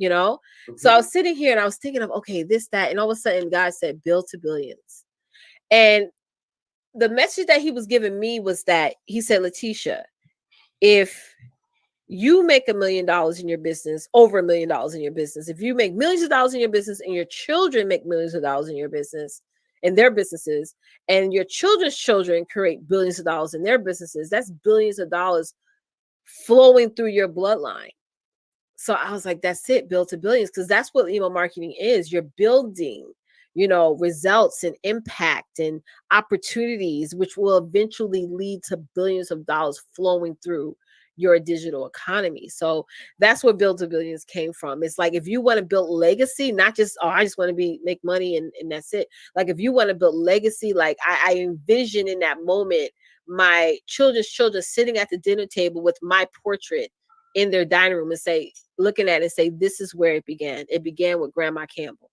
So I was sitting here and I was thinking of, okay, this, that, and all of a sudden God said, Build to Billions. And the message that he was giving me was that he said, Leticia, if you make $1 million in your business, over $1 million in your business, if you make millions of dollars in your business and your children make millions of dollars in your business, in their businesses, and your children's children create billions of dollars in their businesses, that's billions of dollars flowing through your bloodline. So I was like, that's it, Build to Billions, because that's what email marketing is. You're building results and impact and opportunities, which will eventually lead to billions of dollars flowing through your digital economy. So that's where Build to Billions came from. It's like, if you want to build legacy, not just, I just want to make money and that's it. Like, if you want to build legacy, like I envision in that moment, my children's children sitting at the dinner table with my portrait in their dining room and looking at it and say, this is where it began. It began with Grandma Campbell.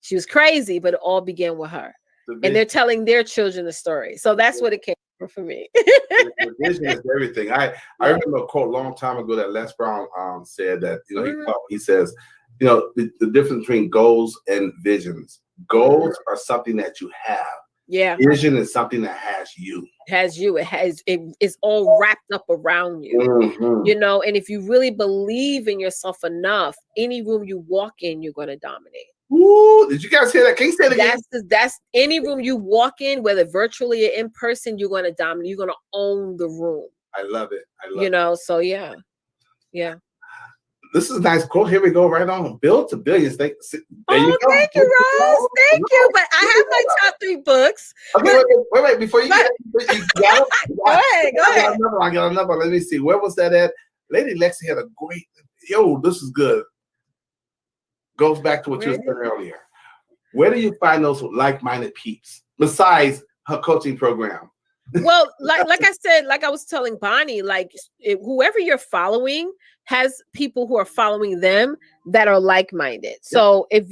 She was crazy, but it all began with her. And they're telling their children the story. So that's what it came from for me. The vision is everything. I remember a quote a long time ago that Les Brown said that, he says, the difference between goals and visions. Goals are something that you have. Yeah. Vision is something that has you. It's all wrapped up around you. And if you really believe in yourself enough, any room you walk in, you're going to dominate. Ooh, did you guys hear that? Can you say it again? That's any room you walk in, whether virtually or in person, you're going to dominate. You're going to own the room. I love it. I love it. So yeah. This is a nice quote. Here we go. Right on. Build to Billions. There you go. Thank you, Ross. Thank you. But I have my top 3 books. Okay, wait. Before you get it, go ahead. I got another. Let me see. Where was that at? Lady Lexi had a great. This is good. Goes back to what you were saying earlier. Where do you find those like-minded peeps besides her coaching program? Well, like I said, like I was telling Bonnie, whoever you're following has people who are following them that are like-minded. So if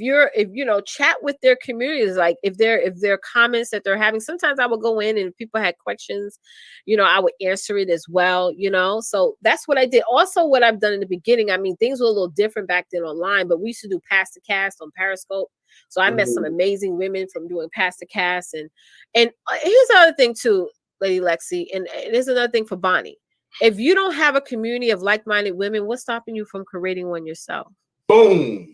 chat with their communities, like if there are comments that they're having, sometimes I will go in and if people had questions, I would answer it as well, So that's what I did. Also, what I've done in the beginning, I mean, things were a little different back then online, but we used to do Pass the Cast on Periscope. So I met some amazing women from doing Pass the Cast. And here's the other thing too, Lady Lexi, and there's another thing for Bonnie. If you don't have a community of like-minded women, what's stopping you from creating one yourself? Boom.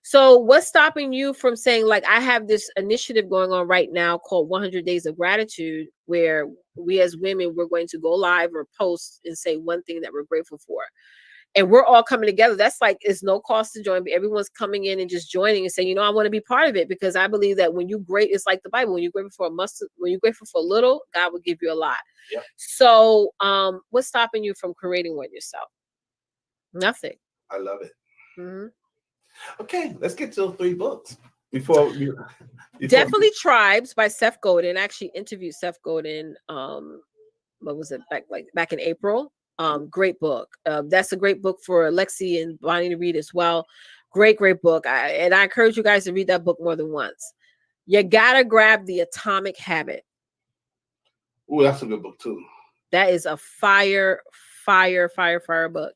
So what's stopping you from saying, like, I have this initiative going on right now called 100 Days of Gratitude, where we as women, we're going to go live or post and say one thing that we're grateful for. And we're all coming together. That's like, it's no cost to join, but everyone's coming in and just joining and saying, I want to be part of it, because I believe that when it's like the Bible, when you're grateful for a little, God will give you a lot. Yep. So what's stopping you from creating one yourself? Nothing. I love it. Mm-hmm. Okay, let's get to those 3 books. Definitely Tribes by Seth Godin. I actually interviewed Seth Godin. What was it, back in April? Great book. That's a great book for Lexi and Bonnie to read as well. Great book. I encourage you guys to read that book more than once. You gotta grab The Atomic Habit. Oh, that's a good book too. That is a fire book.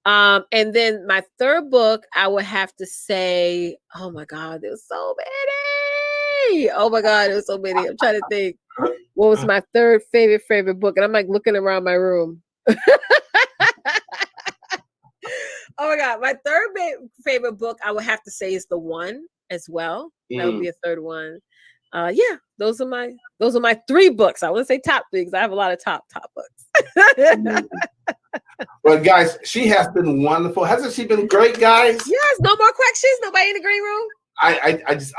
And then my 3rd book, I would have to say, oh my God, there's so many. I'm trying to think. What was my 3rd favorite book? And I'm like looking around my room. Oh my God, my 3rd favorite book, I would have to say, is The One as well. That would be a 3rd one. Those are my 3 books. I wouldn't say top 3 because I have a lot of top books. Well, guys, she has been wonderful. Hasn't she been great, guys? Yes. No more questions. Nobody in the green room. I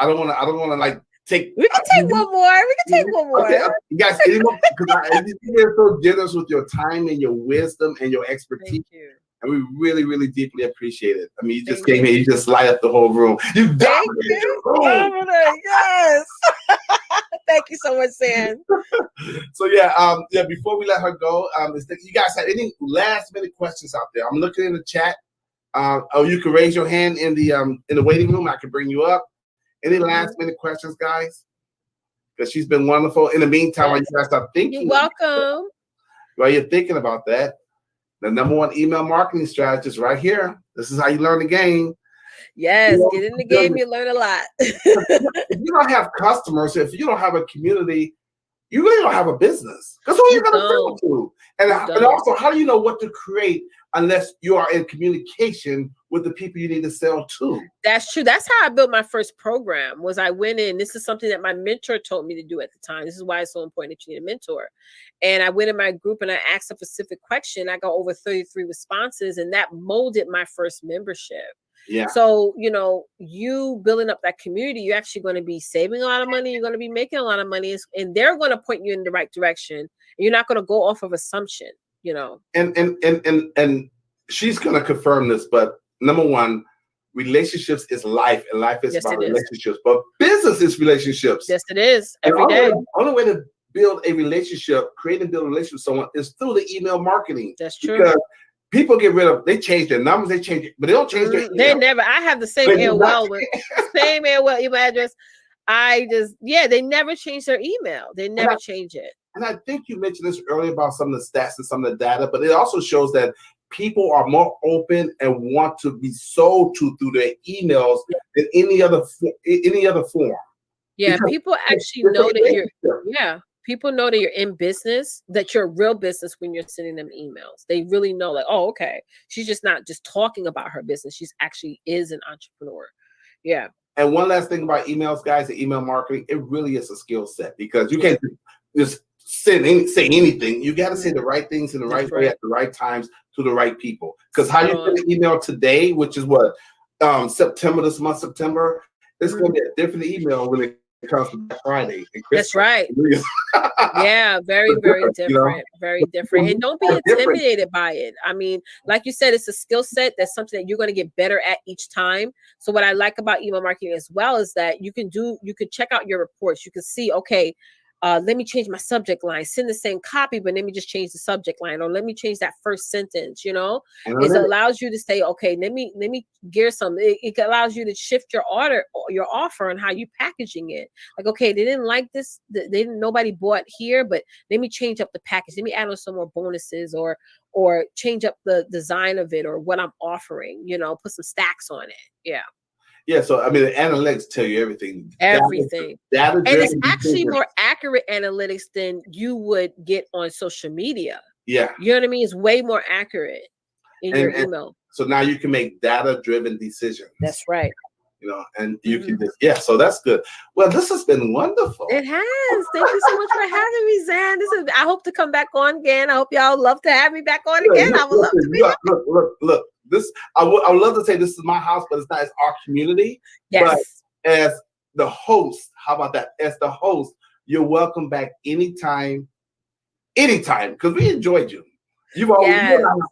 don't want to take. We can take one more. Okay, guys, because you're so generous with your time and your wisdom and your expertise. Thank you. And we really, really deeply appreciate it. I mean, you just came here, you just light up the whole room. You dominated the room. Yes. Thank you so much, Sam. So before we let her go, you guys have any last minute questions out there? I'm looking in the chat. You can raise your hand in the waiting room. I can bring you up. Any last minute questions, guys? Because she's been wonderful. In the meantime, while you guys start thinking, you're welcome. While you're thinking about that, the #1 email marketing strategist right here. This is how you learn the game. Yes, get in the game, you learn a lot. If you don't have customers, if you don't have a community, you really don't have a business. That's who you're going to sell to. And also, how do you know what to create unless you are in communication with the people you need to sell to? That's true. That's how I built my first program. Was I went in. This is something that my mentor told me to do at the time. This is why it's so important that you need a mentor. And I went in my group and I asked a specific question. I got over 33 responses, and that molded my first membership. Yeah. So, you building up that community, you're actually going to be saving a lot of money. You're going to be making a lot of money, and they're going to point you in the right direction. You're not going to go off of assumption, And she's going to confirm this, but #1, relationships is life, and life is about relationships. But business is relationships. Yes, it is. Every day. The only way to build a relationship, create and build a relationship with someone is through the email marketing. That's true. Because people they change their numbers, they change it, but they don't change their email. They never. I have the same AOL email address. They never change their email. They never change it. And I think you mentioned this earlier about some of the stats and some of the data, but it also shows that people are more open and want to be sold to through their emails than any other form. Yeah, because people actually know that people know that you're in business, that you're a real business when you're sending them emails. They really know, like, oh, okay, she's just not just talking about her business. She's actually is an entrepreneur. Yeah. And one last thing about emails, guys, and email marketing, it really is a skill set because you can't just say anything. You got to say the right things in the right way at the right times to the right people. Because how you send an email today, which is what September, this month, September, it's going to be a different email when it comes to Black Friday. That's right. Yeah, very, very different. You know? Very different. And don't be intimidated by it. I mean, like you said, it's a skill set. That's something that you're going to get better at each time. So what I like about email marketing as well is that you could check out your reports. You can see, okay, let me change my subject line, send the same copy, but let me just change the subject line, or let me change that first sentence, you know. It allows you to say, okay, let me gear something. It allows you to shift your offer on how you packaging it. Like, okay, they didn't like this, nobody bought here, but let me change up the package. Let me add on some more bonuses or change up the design of it or what I'm offering, you know, put some stacks on it. Yeah. Yeah, so I mean, the analytics tell you everything. Data and it's actually more accurate analytics than you would get on social media. Yeah, you know what I mean. It's way more accurate in your email. So now you can make data-driven decisions. That's right. You know, and you can just so that's good. Well, this has been wonderful. It has. Thank you so much for having me, Zan. I hope to come back on again. I hope y'all love to have me back on again. I would love to be. Look. This I would love to say this is my house, but it's not. It's our community. Yes. But as the host, how about that? As the host, you're welcome back anytime, because we enjoyed you. You've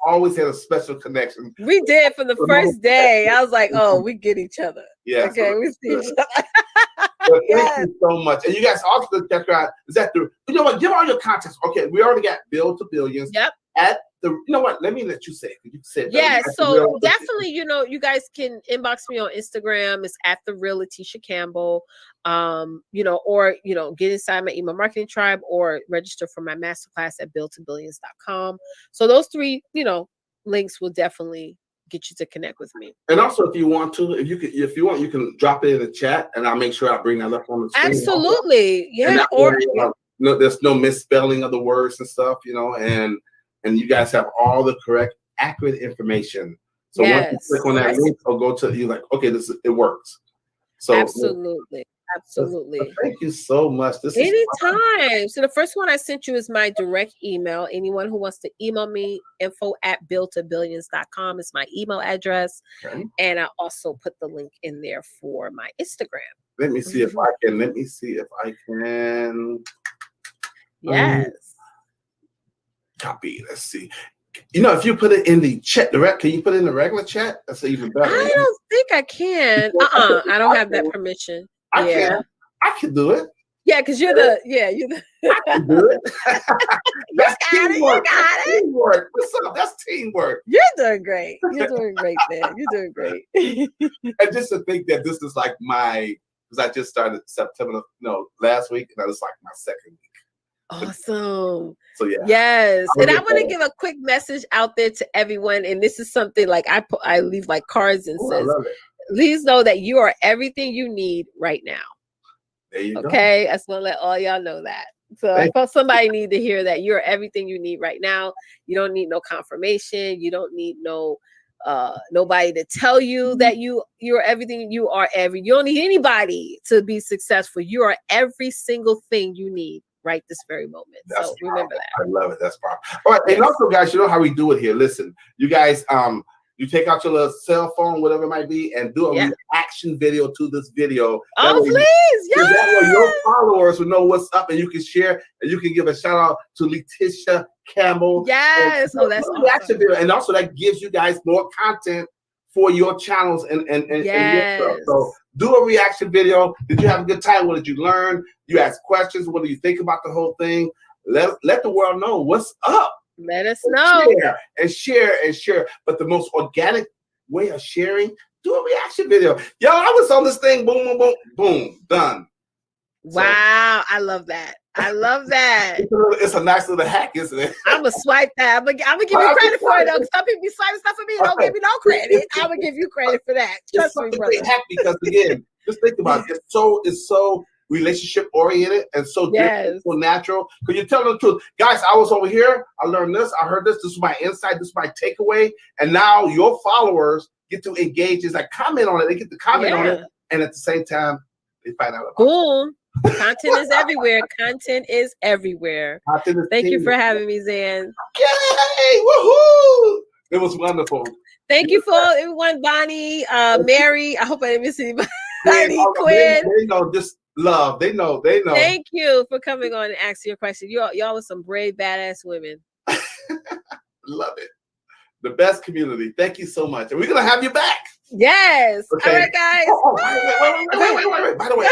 always had a special connection. We did from the first day. I was like, oh, we get each other. Yeah. Okay, we see each other. Well, thank you so much. And you guys also check out, you know what? Give all your contacts. Okay, we already got Build to Billions. Yep. You know what? Let me let you say it. You said so definitely, you know, you guys can inbox me on Instagram. It's at the real Leticia Campbell. You know, or get inside my email marketing tribe or register for my masterclass at buildtobillions.com. So those three, links will definitely get you to connect with me. And also, if you want, you can drop it in the chat, and I'll make sure I bring that up on the screen. Absolutely, yeah. There's no misspelling of the words and stuff, and you guys have all the correct, accurate information. So once you click on that link, I'll go to you like, okay, it works. So absolutely. Thank you so much. Anytime. So the first one I sent you is my direct email. Anyone who wants to email me, info@buildtobillions.com is my email address. Okay. And I also put the link in there for my Instagram. Let me see if I can. Yes. Copy. Let's see. If you put it in the chat, can you put it in the regular chat? That's even better. I don't think I can. I don't have that permission. I can do it. Yeah, because you're the. I can do it. That's teamwork. You got it. Teamwork. What's up? That's teamwork. You're doing great. You're doing great, man. You're doing great. And just to think that this is like because I just started last week, and that was like my second week. Awesome. So yeah. Yes. And I want to give a quick message out there to everyone. And this is something like I leave like cards and says, please know that you are everything you need right now. There you go. Okay. I just want to let all y'all know that. So I thought somebody need to hear that you're everything you need right now. You don't need no confirmation. You don't need nobody to tell you that you're everything. You don't need anybody to be successful. You are every single thing you need right this very moment. So remember that. I love it. That's powerful. All right. And also, guys, you know how we do it here. Listen, you guys, you take out your little cell phone, whatever it might be, and do a reaction video to this video. Please. Yes. That way your followers will know what's up, and you can share, and you can give a shout out to Leticia Campbell. Yes. That's awesome. Reaction video. And also that gives you guys more content for your channels and yes. your stuff. So do a reaction video. Did you have a good time? What did you learn? You ask questions. What do you think about the whole thing? Let the world know what's up. Let us know. Share. But the most organic way of sharing, do a reaction video. Yo, I was on this thing. Boom, boom, boom, boom, done. Wow, I love that. It's a nice little hack, isn't it? I'm gonna swipe that. I'm gonna give you credit for it though. Some people be swiping stuff for me. Don't give me no credit. I'm gonna give you credit for that. Trust me, brother. Hack because again, just think about it. It's so relationship oriented and so different, so natural. Because you're telling the truth, guys. I was over here. I learned this. I heard this. This is my insight. This is my takeaway. And now your followers get to engage. Is like comment on it. They get to comment on it. and at the same time, they find out about Boom. Content is everywhere. Content is everywhere. Content is Thank you king. for having me, Zan. Yay! Woohoo! It was wonderful. Thank you for everyone, Bonnie, Mary. I hope I didn't miss anybody. Quinn. Quinn. They know this love. They know. Thank you for coming on and asking your question. Y'all were some brave, badass women. Love it. The best community. Thank you so much. And we're going to have you back. Yes. Okay. All right, guys. Wait. By the way,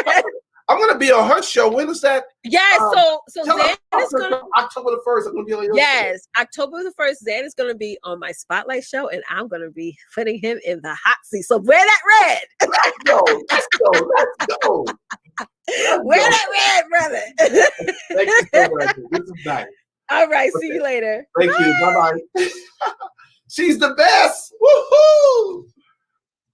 I'm going to be on her show. When is that? Yes. So Zan is going to. October the 1st. I'm going to be on your Yes. Show. October the 1st, Zan is going to be on my Spotlight show, and I'm going to be putting him in the hot seat. So wear that red. Let's go. Wear that red, brother. Thank you so much. This is nice. All right. See you later. Thank you. Bye-bye. She's the best. Woohoo!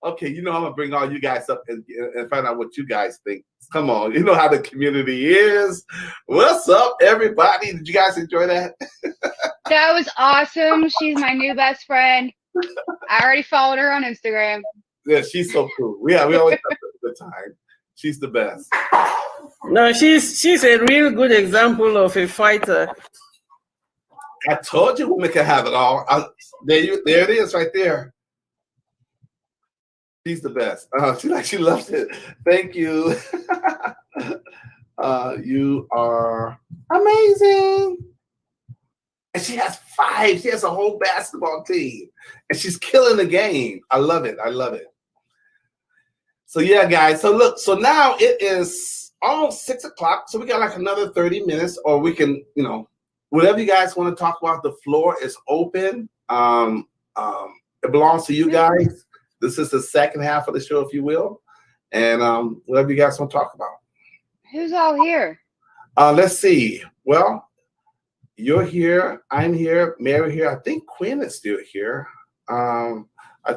Okay, I'm gonna bring all you guys up and find out what you guys think. Come on, you know how the community is. What's up, everybody? Did you guys enjoy that? That was awesome. She's my new best friend. I already followed her on Instagram. Yeah, she's so cool. We always have a good time. She's the best. No, she's a real good example of a fighter. I told you women can have it all. There it is, right there. She's the best. She loves it. Thank you. You are amazing. And she has 5. She has a whole basketball team, and she's killing the game. I love it. So yeah, guys. So look. So now it is almost 6 o'clock. So we got like another 30 minutes, or we can, whatever you guys want to talk about. The floor is open. It belongs to you guys. This is the second half of the show, if you will. And whatever you guys want to talk about. Who's all here? Let's see. Well, you're here. I'm here. Mary here. I think Quinn is still here. I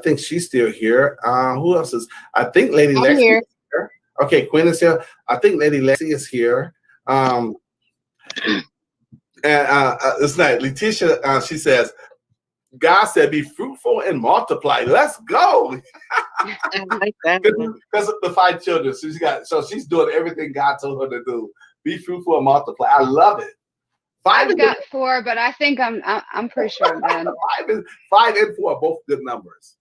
think she's still here. Who else is? I think Lady Lexi is here. Okay, Quinn is here. I think Lady Lexi is here. And it's nice. Leticia, she says, God said, be fruitful and multiply. Let's go. I like that. Because of the 5 children. So she's doing everything God told her to do. Be fruitful and multiply. I love it. I've got 4, but I think I'm pretty sure I'm done. 5 and 4 are both good numbers.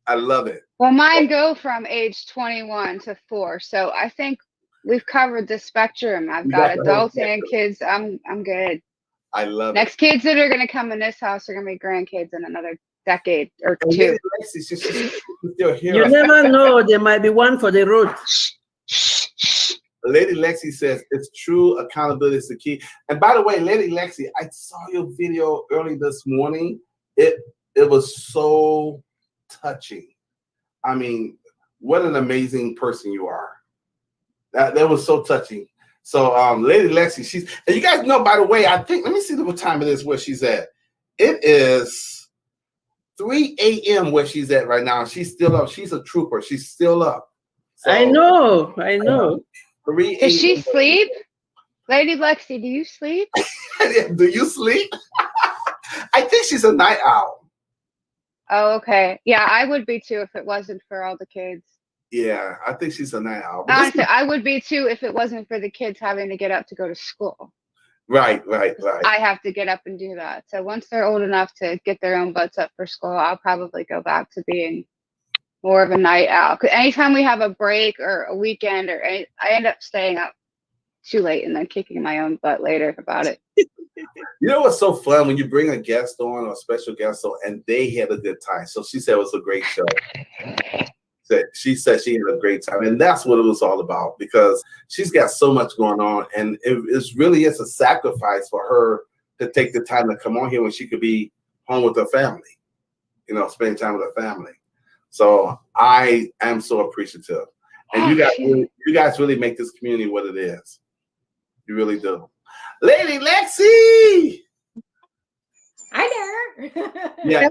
I love it. Well, mine go from age 21 to 4. So I think we've covered the spectrum. I've got adults and kids. I'm good. I love Next kids that are going to come in this house are going to be grandkids in another decade or 2. She's still here. You never know. There might be one for the road. Lady Lexi says it's true. Accountability is the key. And by the way, Lady Lexi, I saw your video early this morning. It was so touching. I mean, what an amazing person you are. That was so touching. So Lady Lexi, and you guys know, by the way, I think, let me see what time it is where she's at. It is 3 a.m. where she's at right now. She's still up. She's a trooper. She's still up. So, I know. 3 a.m. Does she sleep? Lady Lexi, do you sleep? Do you sleep? I think she's a night owl. Oh, okay. Yeah, I would be too if it wasn't for all the kids. Yeah, I think she's a night owl. Honestly, I would be too if it wasn't for the kids having to get up to go to school. Right. I have to get up and do that. So once they're old enough to get their own butts up for school, I'll probably go back to being more of a night owl. Because anytime we have a break or a weekend, I end up staying up too late and then kicking my own butt later about it. You know what's so fun when you bring a guest on or a special guest on and they had a good time. So she said it was a great show. She said she had a great time, and that's what it was all about, because she's got so much going on, and it really is a sacrifice for her to take the time to come on here when she could be home with her family, spending time with her family. So I am so appreciative, and you guys really make this community what it is. You really do. Lady Lexi! Hi there. Yeah.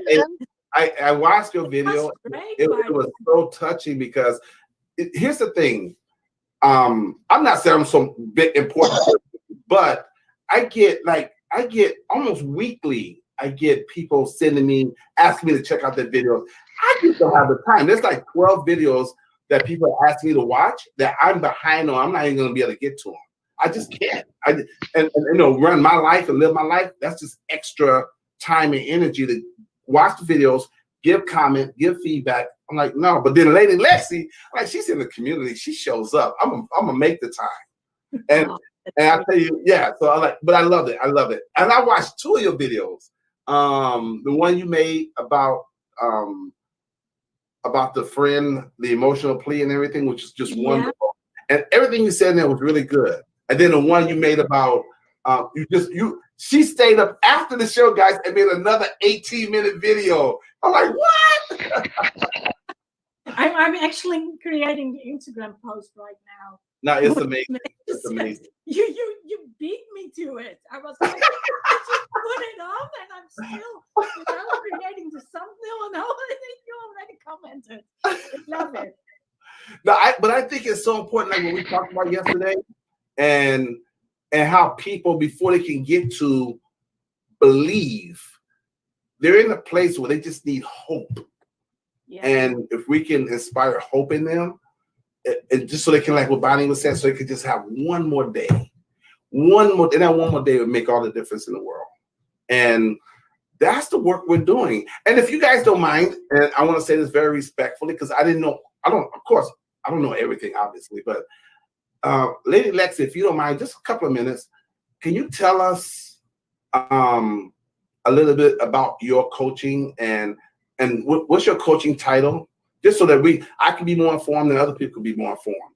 I watched your video. It was so touching because here's the thing. I'm not saying I'm some big important person, but I get almost weekly, I get people sending me, asking me to check out their videos. I just don't have the time. There's like 12 videos that people ask me to watch that I'm behind on. I'm not even going to be able to get to them. I just can't. And you know, run my life and live my life. That's just extra time and energy to watch the videos, give comment, give feedback. I'm like, no. But then Lady Lexi, like, she's in the community. She shows up. I'm gonna make the time. And I tell you, yeah. So I like, but I love it. I love it. And I watched 2 of your videos. The one you made about the friend, the emotional plea and everything, which is just wonderful. And everything you said in there was really good. And then the one you made about she stayed up after the show, guys, and made another 18-minute video. I'm like, what? I'm actually creating the Instagram post right now. No, it's amazing. It's amazing. You beat me to it. I was like, just put it up, and I'm still creating the thumbnail and all. I think you already commented. I love it. No, but I think it's so important, like what we talked about yesterday, and how people, before they can get to believe, they're in a place where they just need hope. Yeah. And if we can inspire hope in them, and just so they can, like what Bonnie was saying, so they could just have one more day. And that one more day would make all the difference in the world. And that's the work we're doing. And if you guys don't mind, and I want to say this very respectfully, because I don't know everything, obviously, but Lady Lexi, if you don't mind, just a couple of minutes, can you tell us a little bit about your coaching and what's your coaching title? Just so that I can be more informed and other people can be more informed.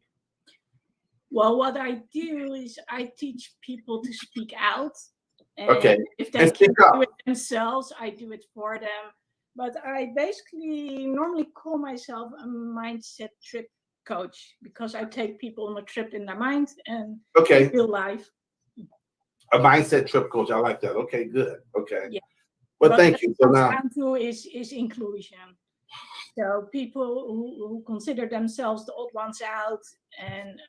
Well, what I do is I teach people to speak out. And okay. If they can do it themselves, I do it for them. But I basically normally call myself a mindset trip coach because I take people on a trip in their mind and real life. A mindset trip coach. I like that. Okay, good. Okay. Yeah. Well, thank you. So now is inclusion. So people who consider themselves the odd ones out and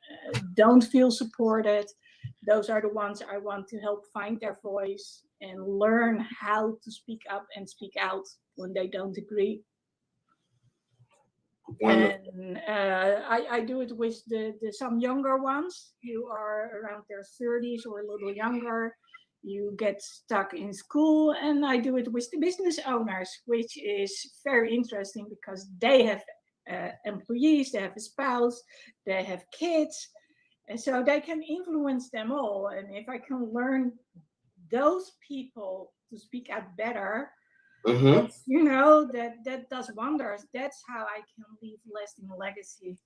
don't feel supported, those are the ones I want to help find their voice and learn how to speak up and speak out when they don't agree. Wonderful. And I do it with the some younger ones who are around their 30s or a little younger. You get stuck in school, and I do it with the business owners, which is very interesting because they have employees, they have a spouse, they have kids, and so they can influence them all. And if I can learn those people to speak out better, you know, that does wonders. That's how I can leave lasting legacy.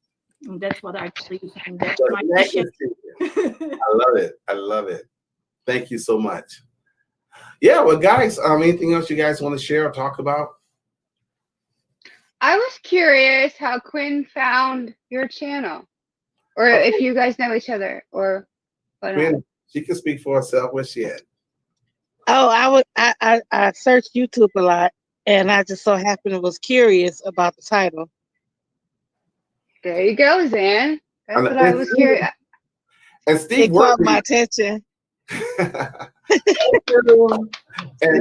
And that's what I believe, and that's my mission. I love it. I love it. Thank you so much. Yeah, well, guys, anything else you guys want to share or talk about? I was curious how Quinn found your channel, or if you guys know each other, or Quinn, she can speak for herself. Where's she at? Oh, I searched YouTube a lot, and I just so happened was curious about the title. There you go, Zan. That's what I was curious. And Steve caught my attention. The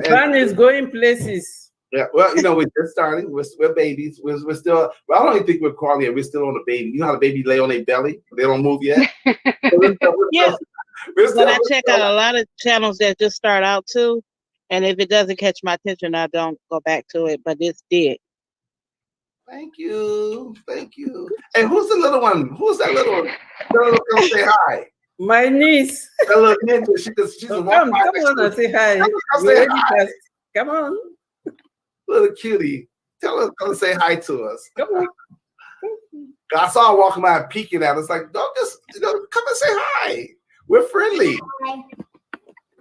plan is going places. Yeah, well, you know, we're just starting. We're babies. We're still. Well, I don't even think we're calling it. We're still on the baby. You know how the baby lay on their belly? They don't move yet. Yeah. But I check out a lot of channels that just start out too, and if it doesn't catch my attention, I don't go back to it. But this did. Thank you. And who's the little one? Who's that little one? Come say hi. My niece. That little ninja. She's come on and say hi. Come on. Little cutie. Tell her come say hi to us. Come on. I saw her walking by and peeking at us. Like, don't just come and say hi. We're friendly. Hi.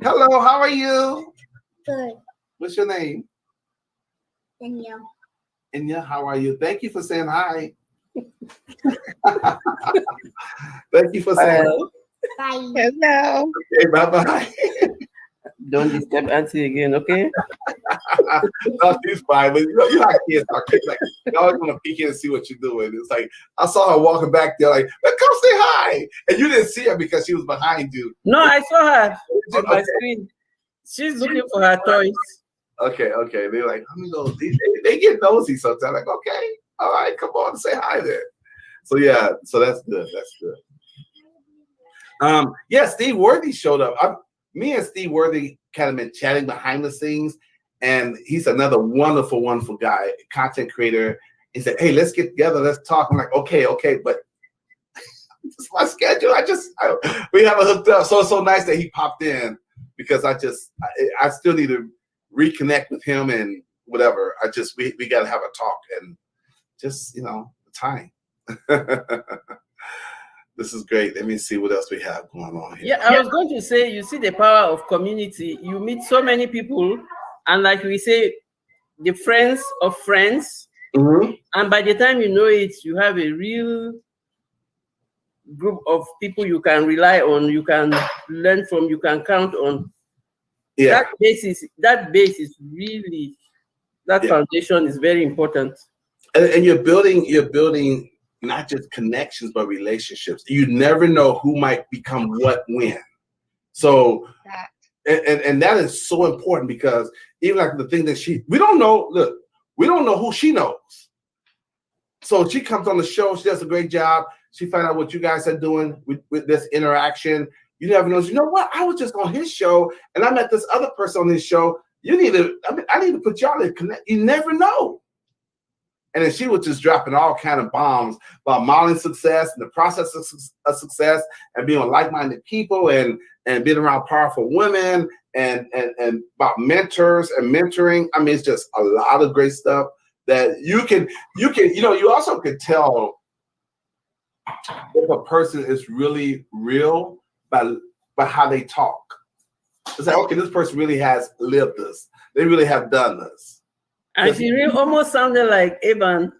Hello, how are you? Good. What's your name? Danielle. Inya, how are you? Thank you for saying hi. Thank you for saying hi. Bye. Hello. Okay, bye-bye. Don't disturb Auntie again, okay? No, she's fine. But you know how kids are. Kids like, they always want to peek in and see what you're doing. It's like, I saw her walking back there like, come say hi. And you didn't see her because she was behind you. No, I saw her on my screen. She's looking for her toys. Okay. They're like, let me go. They get nosy sometimes. Like, okay, all right, come on, say hi there. So yeah, so that's good. That's good. Yeah, Steve Worthy showed up. Me and Steve Worthy kind of been chatting behind the scenes, and he's another wonderful, wonderful guy, content creator. He said, "Hey, let's get together, let's talk." I'm like, okay, but it's my schedule. We haven't hooked up. So it's so nice that he popped in, because I still need to reconnect with him and whatever. We got to have a talk, and just, time. This is great. Let me see what else we have going on here. Yeah, I was going to say, you see the power of community. You meet so many people, and like we say, the friends of friends. Mm-hmm. And by the time you know it, you have a real group of people you can rely on, you can learn from, you can count on. Yeah. That base is really, that foundation is very important. And you're building not just connections, but relationships. You never know who might become what when. So, and that is so important, because even like the thing that we don't know who she knows. So she comes on the show, she does a great job. She find out what you guys are doing with this interaction. You never know. You know what? I was just on his show, and I met this other person on his show. I need to put y'all in connect. You never know. And then she was just dropping all kind of bombs about modeling success and the process of success, and being with like-minded people, and being around powerful women, and about mentors and mentoring. I mean, it's just a lot of great stuff that you also can tell if a person is really real by how they talk. It's like, okay, this person really has lived this. They really have done this. And she really almost sounded like Evan.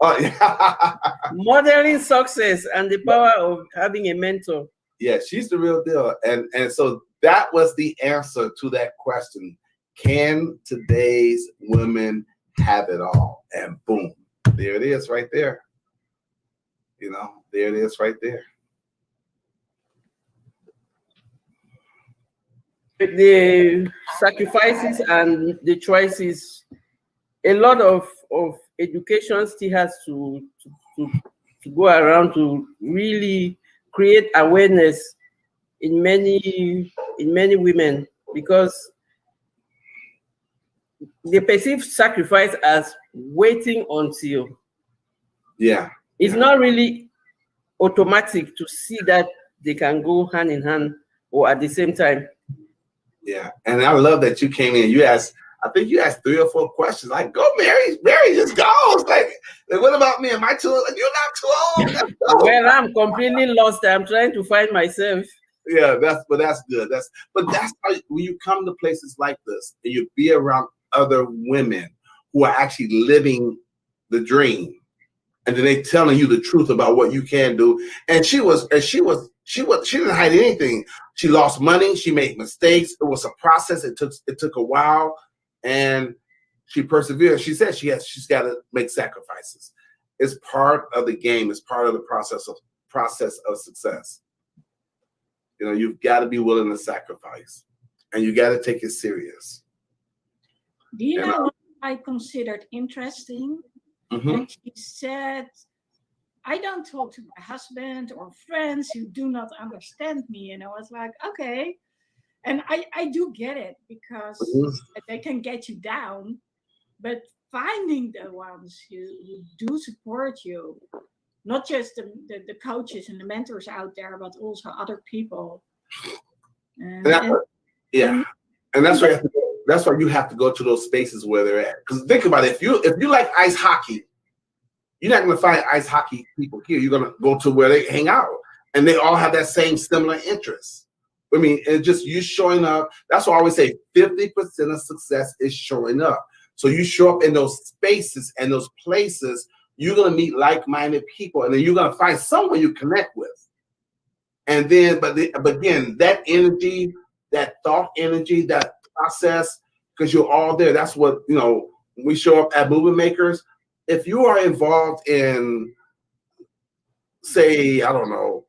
Oh, yeah. Modeling success and the power of having a mentor. Yeah, she's the real deal. And so that was the answer to that question. Can today's women have it all? And boom, there it is right there. There it is right there. The sacrifices and the choices, a lot of education still has to go around to really create awareness in many women, because they perceive sacrifice as waiting until. Yeah. It's not really automatic to see that they can go hand in hand or at the same time. Yeah, and I love that you came in. I think you asked 3 or 4 questions. Like, go, Mary. Mary just goes. Like, what about me? Am I too old? You're not too old. Well, I'm completely lost. I'm trying to find myself. Yeah, that's good. That's how, when you come to places like this and you be around other women who are actually living the dream, and then they telling you the truth about what you can do. And she didn't hide anything. She lost money. She made mistakes. It was a process. It took a while, and she persevered. She said she's got to make sacrifices. It's part of the game. It's part of the process of success. You've got to be willing to sacrifice, and you got to take it serious. Do you know what I considered interesting? Mm-hmm. And she said, I don't talk to my husband or friends who do not understand me. And I was like, okay. And I do get it, because they can get you down. But finding the ones who do support you, not just the coaches and the mentors out there, but also other people. And that's why that's why you have to go to those spaces where they're at. Because think about it, if you like ice hockey, you're not going to find ice hockey people here. You're going to go to where they hang out, and they all have that same similar interest. I mean, it's just you showing up. That's why I always say 50% of success is showing up. So you show up in those spaces and those places, you're going to meet like-minded people, and then you're going to find someone you connect with. And then, but again, that energy, that thought energy, that process, because you're all there. That's what, when we show up at Movement Makers. If you are involved in, say, I don't know,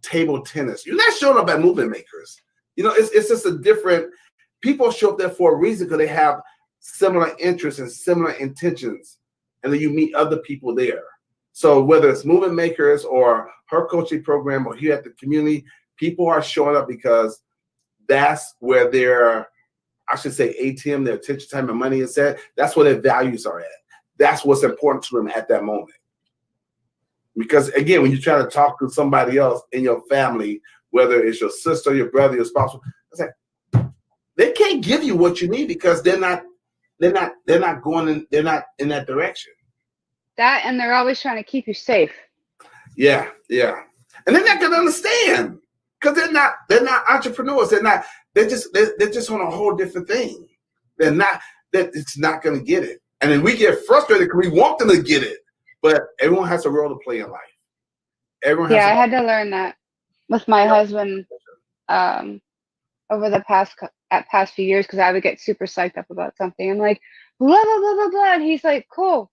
table tennis, you're not showing up at Movement Makers. It's just a different, people show up there for a reason, because they have similar interests and similar intentions. And then you meet other people there. So whether it's movement makers or her coaching program or here at the community, people are showing up because that's where their, I should say, ATM, their attention, time, and money is at. That's where their values are at. That's what's important to them at that moment. Because again, when you try to talk to somebody else in your family, whether it's your sister, your brother, your spouse, it's like they can't give you what you need because they're not going in, they're not in that direction. That, and they're always trying to keep you safe. Yeah, yeah. And they're not gonna understand because they're not entrepreneurs. They're just on a whole different thing. They're not, that it's not gonna get it. And then we get frustrated because we want them to get it. But everyone has a role to play in life. Everyone has I had to learn that with my husband over the past few years, because I would get super psyched up about something. I'm like, blah, blah, blah, blah, blah. And he's like, cool.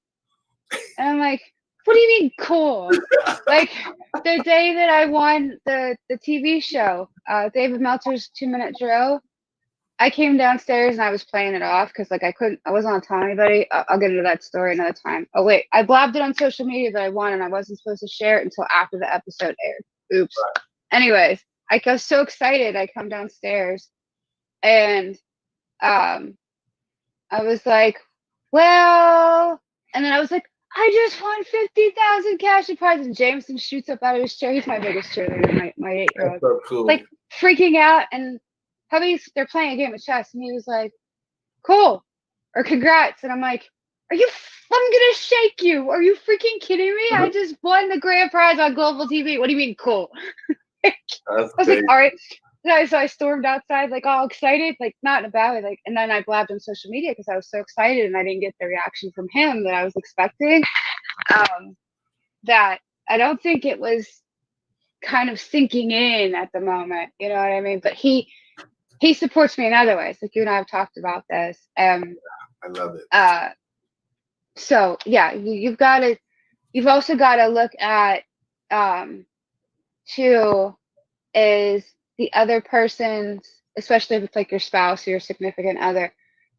And I'm like, what do you mean cool? Like the day that I won the TV show, David Meltzer's 2-Minute Drill, I came downstairs and I was playing it off because like I wasn't on telling anybody. I'll get into that story another time. Oh wait, I blabbed it on social media that I won and I wasn't supposed to share it until after the episode aired. Oops. Anyways, I was so excited. I come downstairs and I was like, well, and then I was like, I just won 50,000 cash and prizes. And Jameson shoots up out of his chair. He's my biggest cheerleader, my 8-year-old. so cool. Like freaking out, and they're playing a game of chess, and he was like, cool, or congrats. And I'm like, I'm gonna shake you. Are you freaking kidding me? I just won the grand prize on Global TV. What do you mean cool? I was like, all right. So I stormed outside, like all excited, like not in a bad way, like, and then I blabbed on social media because I was so excited and I didn't get the reaction from him that I was expecting. That I don't think it was kind of sinking in at the moment, you know what I mean? But he supports me in other ways. Like you and I have talked about this. I love it. So yeah, you've also got to look at too, is the other person's, especially if it's like your spouse or your significant other,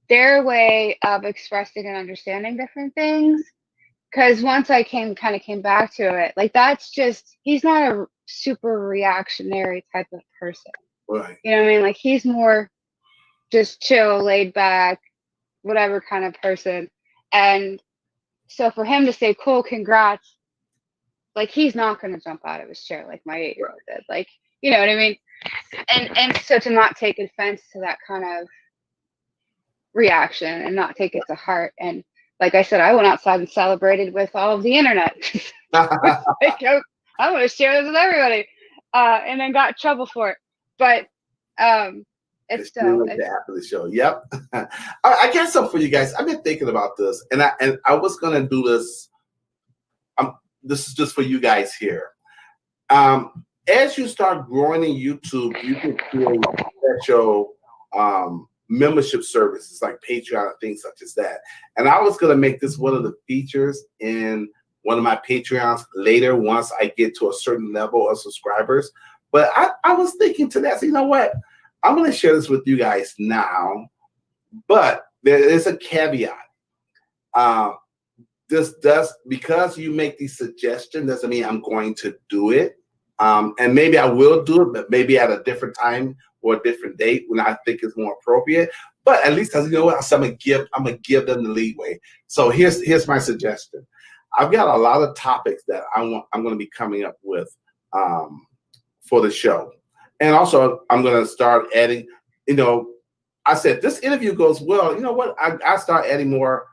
their way of expressing and understanding different things. Because once I came back to it, like that's just, he's not a super reactionary type of person. Right. You know what I mean? Like he's more just chill, laid back, whatever kind of person. And so for him to say, cool, congrats, like he's not going to jump out of his chair like my 8-year-old did. Like, you know what I mean? And so to not take offense to that kind of reaction and not take it to heart. And like I said, I went outside and celebrated with all of the internet. Like, I'm going to share this with everybody. And then got in trouble for it. But it's still after the show. Yep. I got something for you guys. I've been thinking about this, and I was going to do this. This is just for you guys here. As you start growing in YouTube, you can create special membership services like Patreon and things such as that. And I was going to make this one of the features in one of my Patreons later once I get to a certain level of subscribers. But I was thinking to that, so you know what? I'm going to share this with you guys now, but there is a caveat. Because you make these suggestions doesn't mean I'm going to do it. And maybe I will do it, but maybe at a different time or a different date when I think it's more appropriate. But at least, you know what, I'm gonna give them the leeway. So here's my suggestion. I've got a lot of topics that I'm going to be coming up with for the show, and also I'm going to start adding. You know, I said this interview goes well. You know what? I start adding more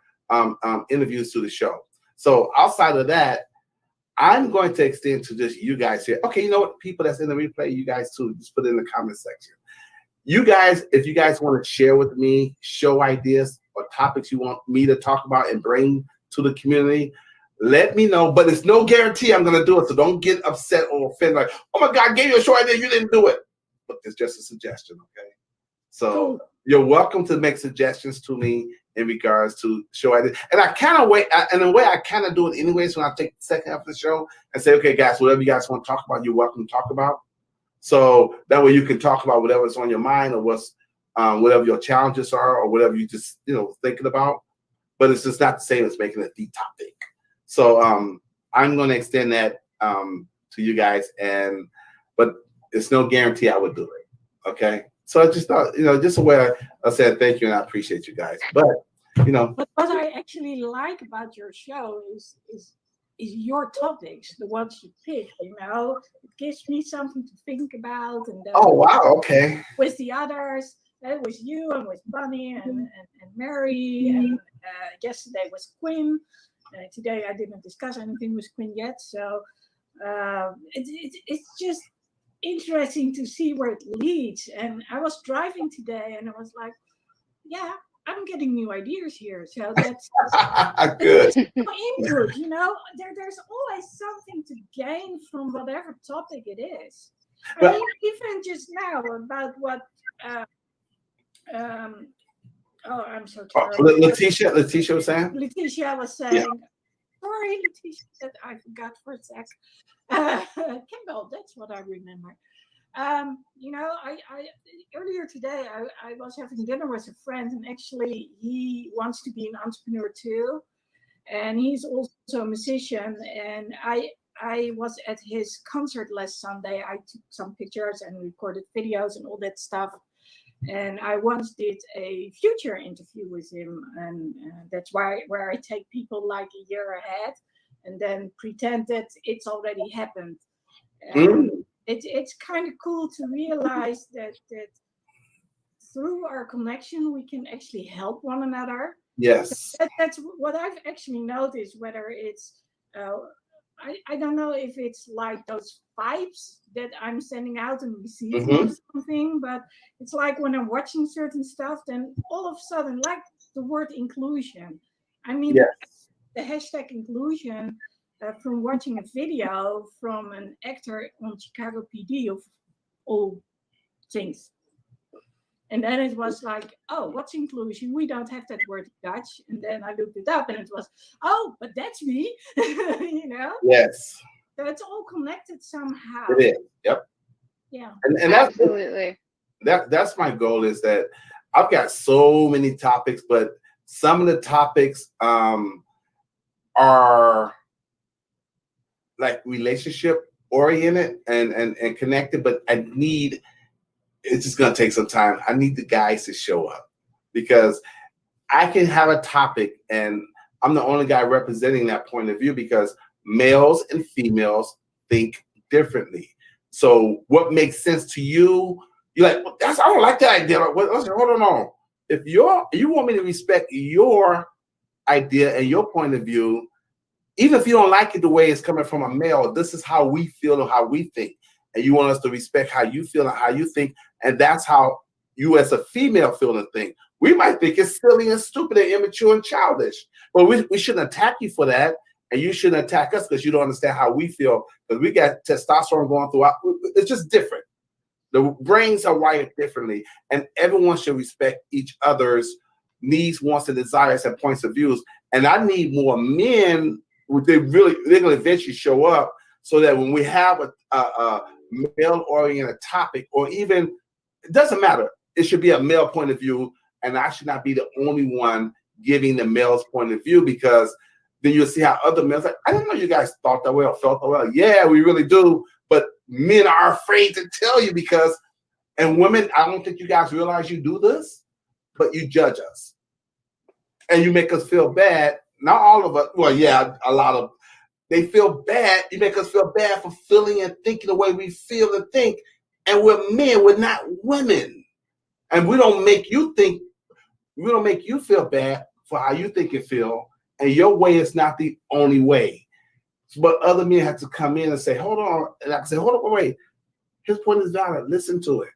interviews to the show. So outside of that, I'm going to extend to just you guys here. Okay, you know what? People that's in the replay, you guys too, just put it in the comment section. You guys, if you guys want to share with me show ideas or topics you want me to talk about and bring to the community, let me know. But it's no guarantee I'm going to do it. So don't get upset or offended like, oh my God, I gave you a show idea, you didn't do it. But it's just a suggestion, okay? So you're welcome to make suggestions to me in regards to show ideas. And I kind of in a way, I kind of do it anyways when I take the second half of the show and say, okay, guys, whatever you guys want to talk about, you're welcome to talk about. So that way you can talk about whatever's on your mind or what's whatever your challenges are or whatever you just, thinking about. But it's just not the same as making it the topic. So I'm going to extend that to you guys, but it's no guarantee I would do it. Okay, so I just thought, just a way I said thank you and I appreciate you guys. But but what I actually like about your show is your topics, the ones you pick. It gives me something to think about, and then oh wow, okay. With the others, with you and with Bunny and Mary, and yesterday was Quinn. Today I didn't discuss anything with Quinn yet, so it's just interesting to see where it leads. And I was driving today, and I was like, yeah, I'm getting new ideas here. So that's good input. There's always something to gain from whatever topic it is. I mean, even just now about what. Oh, I'm so terrible. Leticia was saying. Leticia was saying. Yeah. Sorry, Leticia, that I forgot for a sec. Campbell, that's what I remember. I earlier today I was having dinner with a friend, and actually he wants to be an entrepreneur too, and he's also a musician. And I was at his concert last Sunday. I took some pictures and recorded videos and all that stuff. And I once did a future interview with him, and that's where I take people like a year ahead and then pretend that it's already happened. It's kind of cool to realize that through our connection we can actually help one another. Yes, that's what I've actually noticed. Whether it's I don't know if it's like those vibes that I'm sending out and receiving or something, but it's like when I'm watching certain stuff, then all of a sudden, like the word inclusion. I mean, the hashtag inclusion from watching a video from an actor on Chicago PD of all things. And then it was like, oh, what's inclusion? We don't have that word in Dutch. And then I looked it up, and it was, oh, but that's me, Yes. So it's all connected somehow. It is. Yep. Yeah. And absolutely. That's my goal, is that I've got so many topics, but some of the topics are like relationship oriented and connected, but it's just going to take some time. I need the guys to show up, because I can have a topic and I'm the only guy representing that point of view, because males and females think differently. So what makes sense to you, you're like, well, I don't like that idea. Hold on. If you want me to respect your idea and your point of view, even if you don't like it the way it's coming from a male, this is how we feel and how we think. And you want us to respect how you feel and how you think. And that's how you as a female feel and think. We might think it's silly and stupid and immature and childish, but we shouldn't attack you for that. And you shouldn't attack us because you don't understand how we feel, because we got testosterone going throughout. It's just different. The brains are wired differently, and everyone should respect each other's needs, wants, and desires and points of views. And I need more men. They're going to eventually show up, so that when we have a male-oriented topic, or even, it doesn't matter, it should be a male point of view, and I should not be the only one giving the male's point of view, because then you'll see how other males, like, I didn't know you guys thought that way or felt that way. Yeah, we really do, but men are afraid to tell you, because, and women, I don't think you guys realize you do this, but you judge us. And you make us feel bad. Not all of us, well, yeah, a lot of, they feel bad. You make us feel bad for feeling and thinking the way we feel and think. And we're men, we're not women. And we don't make you feel bad for how you think and feel. And your way is not the only way. But other men have to come in and say, hold on. And I can say, hold on, wait. His point is valid. Listen to it.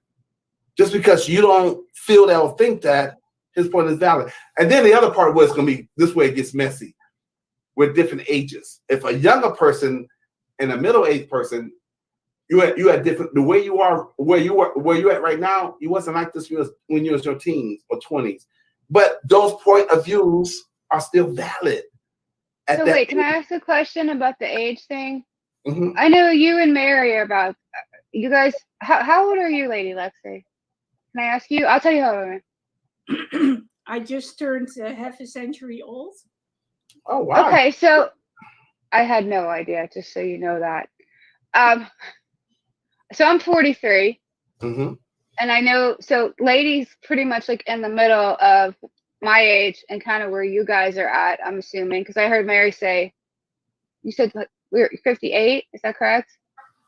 Just because you don't feel that or think that, his point is valid. And then the other part where it's going to be, this way it gets messy, with different ages. If a younger person and a middle-aged person, you had different, the way you are, where you at right now, you wasn't like this when you was your teens or 20s. But those point of views are still valid. So wait, can I ask a question about the age thing? I know you and Mary are about, you guys, how old are you, Lady Lexi? Can I ask you? I'll tell you how old I am. I just turned half a century old. Oh, wow. Okay, so I had no idea, just so you know that. So I'm 43. Mm-hmm. And I know, so ladies pretty much like in the middle of my age and kind of where you guys are at, I'm assuming, because I heard Mary say, you said we're 58, is that correct?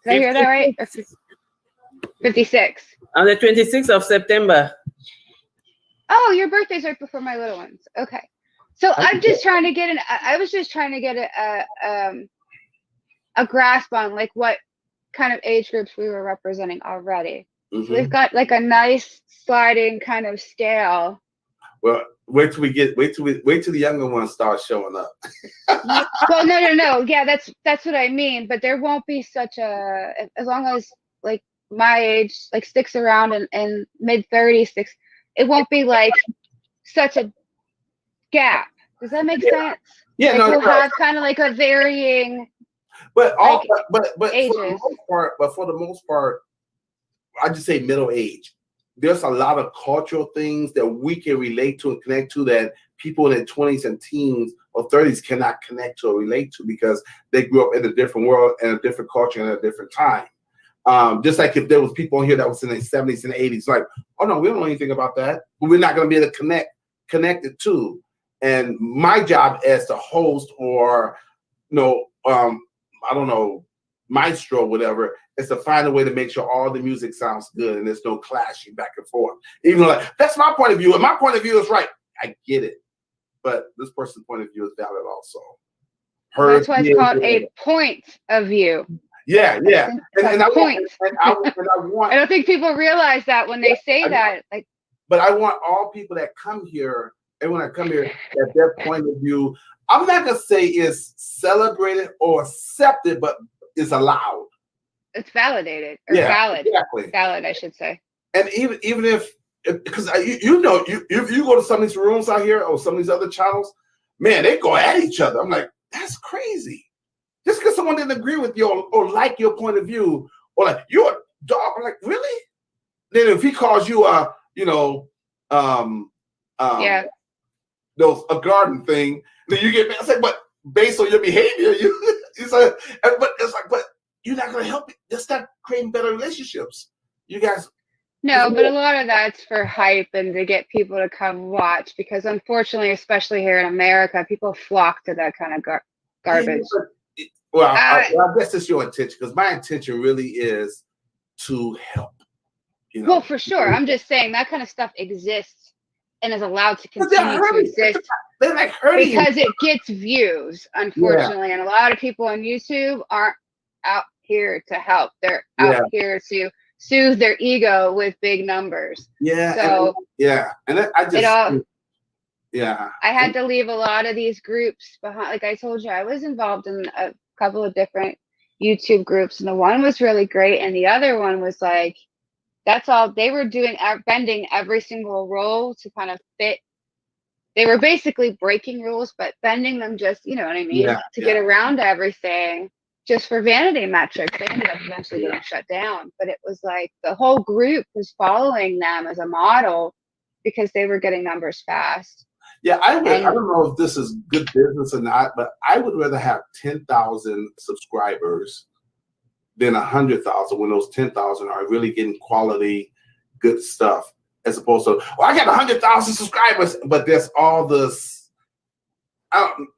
Did I hear that right? Or 56. On the 26th of September. Oh, your birthday's right before my little ones. Okay. So I'm just trying to get I was just trying to get a grasp on like what kind of age groups we were representing already. Mm-hmm. So we've got like a nice sliding kind of scale. Well, wait till the younger ones start showing up. Well, no. Yeah, that's what I mean. But there won't be such a, as long as like my age like sticks around and mid 30s sticks, it won't be like such a gap. Does that make sense? Yeah, like no, we'll have kind of like a varying. But all, like, but ages. for the most part, I just say middle age. There's a lot of cultural things that we can relate to and connect to that people in their 20s and teens or 30s cannot connect to or relate to because they grew up in a different world and a different culture and a different time. Just like if there was people here that was in their 70s and 80s, like, oh no, we don't know anything about that, but we're not going to be able to connect it to. And my job as the host or, I don't know, maestro, whatever, is to find a way to make sure all the music sounds good and there's no clashing back and forth. Even like, that's my point of view, and my point of view is right. I get it. But this person's point of view is valid also. That's why it's called a point of view. Yeah. And I don't think people realize that when they say that. Like, but I want all people that come here, everyone that come here, that their point of view, I'm not gonna say is celebrated or accepted, but is allowed. It's validated or valid. Exactly. Valid, I should say. And even if because if you go to some of these rooms out here or some of these other channels, man, they go at each other. I'm like, that's crazy. Just because someone didn't agree with you or like your point of view, or like you're a dog, I'm like, really? Then if he calls you a a garden thing, then you get mad. It's like, but based on your behavior, but you're not gonna help it. Just not creating better relationships. You guys. No, but a lot of that's for hype and to get people to come watch because unfortunately, especially here in America, people flock to that kind of garbage. Yeah, well, I guess it's your intention because my intention really is to help. Well, for sure. I'm just saying that kind of stuff exists and is allowed to continue to exist because it gets views, unfortunately. And a lot of people on YouTube aren't out here to help. They're out here to soothe their ego with big numbers. Yeah. So and I just I had to leave a lot of these groups behind. Like I told you, I was involved in a couple of different YouTube groups, and the one was really great, and the other one was like, that's all they were doing, bending every single rule to kind of fit. They were basically breaking rules, but bending them just, you know what I mean, to get around everything. Just for vanity metrics. They ended up eventually getting shut down. But it was like the whole group was following them as a model because they were getting numbers fast. Yeah, I don't know if this is good business or not, but I would rather have 10,000 subscribers than 100,000 when those 10,000 are really getting quality, good stuff, as opposed to, I got 100,000 subscribers, but there's all this.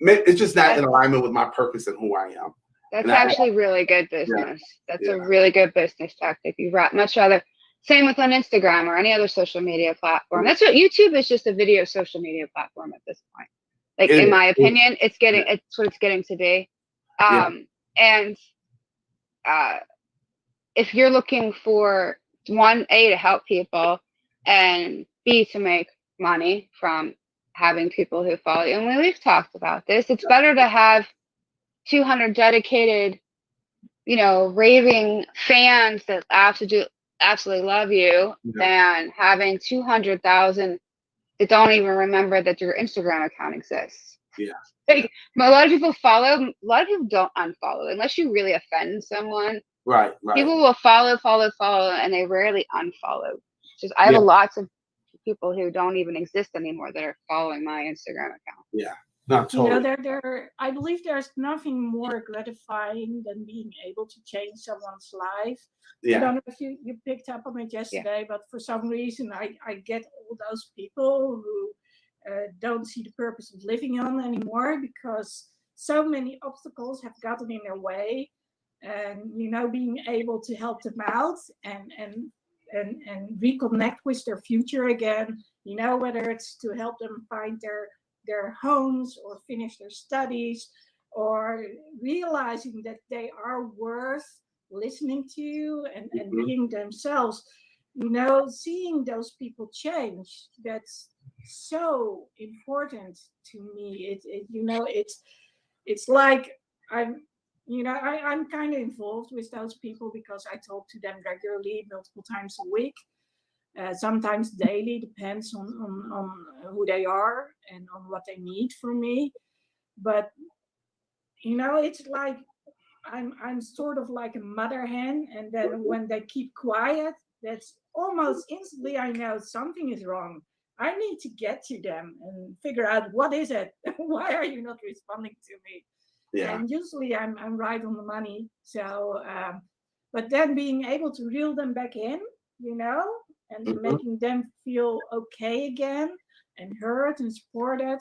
It's just not in alignment with my purpose and who I am. That's actually really good business. That's a really good business tactic. You much rather, same with on Instagram or any other social media platform. That's what YouTube is, just a video social media platform at this point. Like in my opinion, it's what it's getting to be. And if you're looking for one, A, to help people, and B, to make money from having people who follow you, and we've talked about this, it's better to have 200 dedicated, raving fans that absolutely love you than having 200,000 that don't even remember that your Instagram account exists. Yeah. Like, a lot of people follow, a lot of people don't unfollow unless you really offend someone. Right. People will follow, and they rarely unfollow. I have lots of people who don't even exist anymore that are following my Instagram account. Yeah. Not totally. I believe there's nothing more gratifying than being able to change someone's life. I don't know if you picked up on it yesterday, but for some reason I get all those people who don't see the purpose of living on anymore because so many obstacles have gotten in their way. And being able to help them out and reconnect with their future again, whether it's to help them find their homes or finish their studies, or realizing that they are worth listening to and being themselves, seeing those people change, that's so important to me. It's like I'm kind of involved with those people because I talk to them regularly, multiple times a week, sometimes daily, depends on who they are and on what they need from me. But it's like I'm sort of like a mother hen, and then when they keep quiet, that's almost instantly I know something is wrong. I need to get to them and figure out what is it. Why are you not responding to me? Yeah. And usually I'm right on the money. So, but then being able to reel them back in, and making them feel okay again and heard and supported.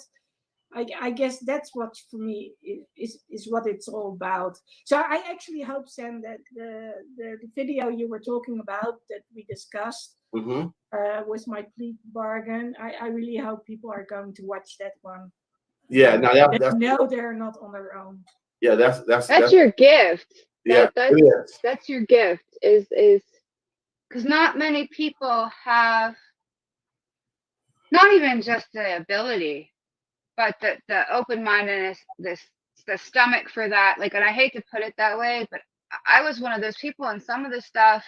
I guess that's what for me is what it's all about. So I actually hope, Sam, that the video you were talking about that we discussed with my plea bargain, I really hope people are going to watch that one. Yeah, no, they're not on their own. Yeah, that's your gift. Yeah, that's your gift is because not many people have not even just the ability, but the open-mindedness, the stomach for that. Like, and I hate to put it that way, but I was one of those people, and some of the stuff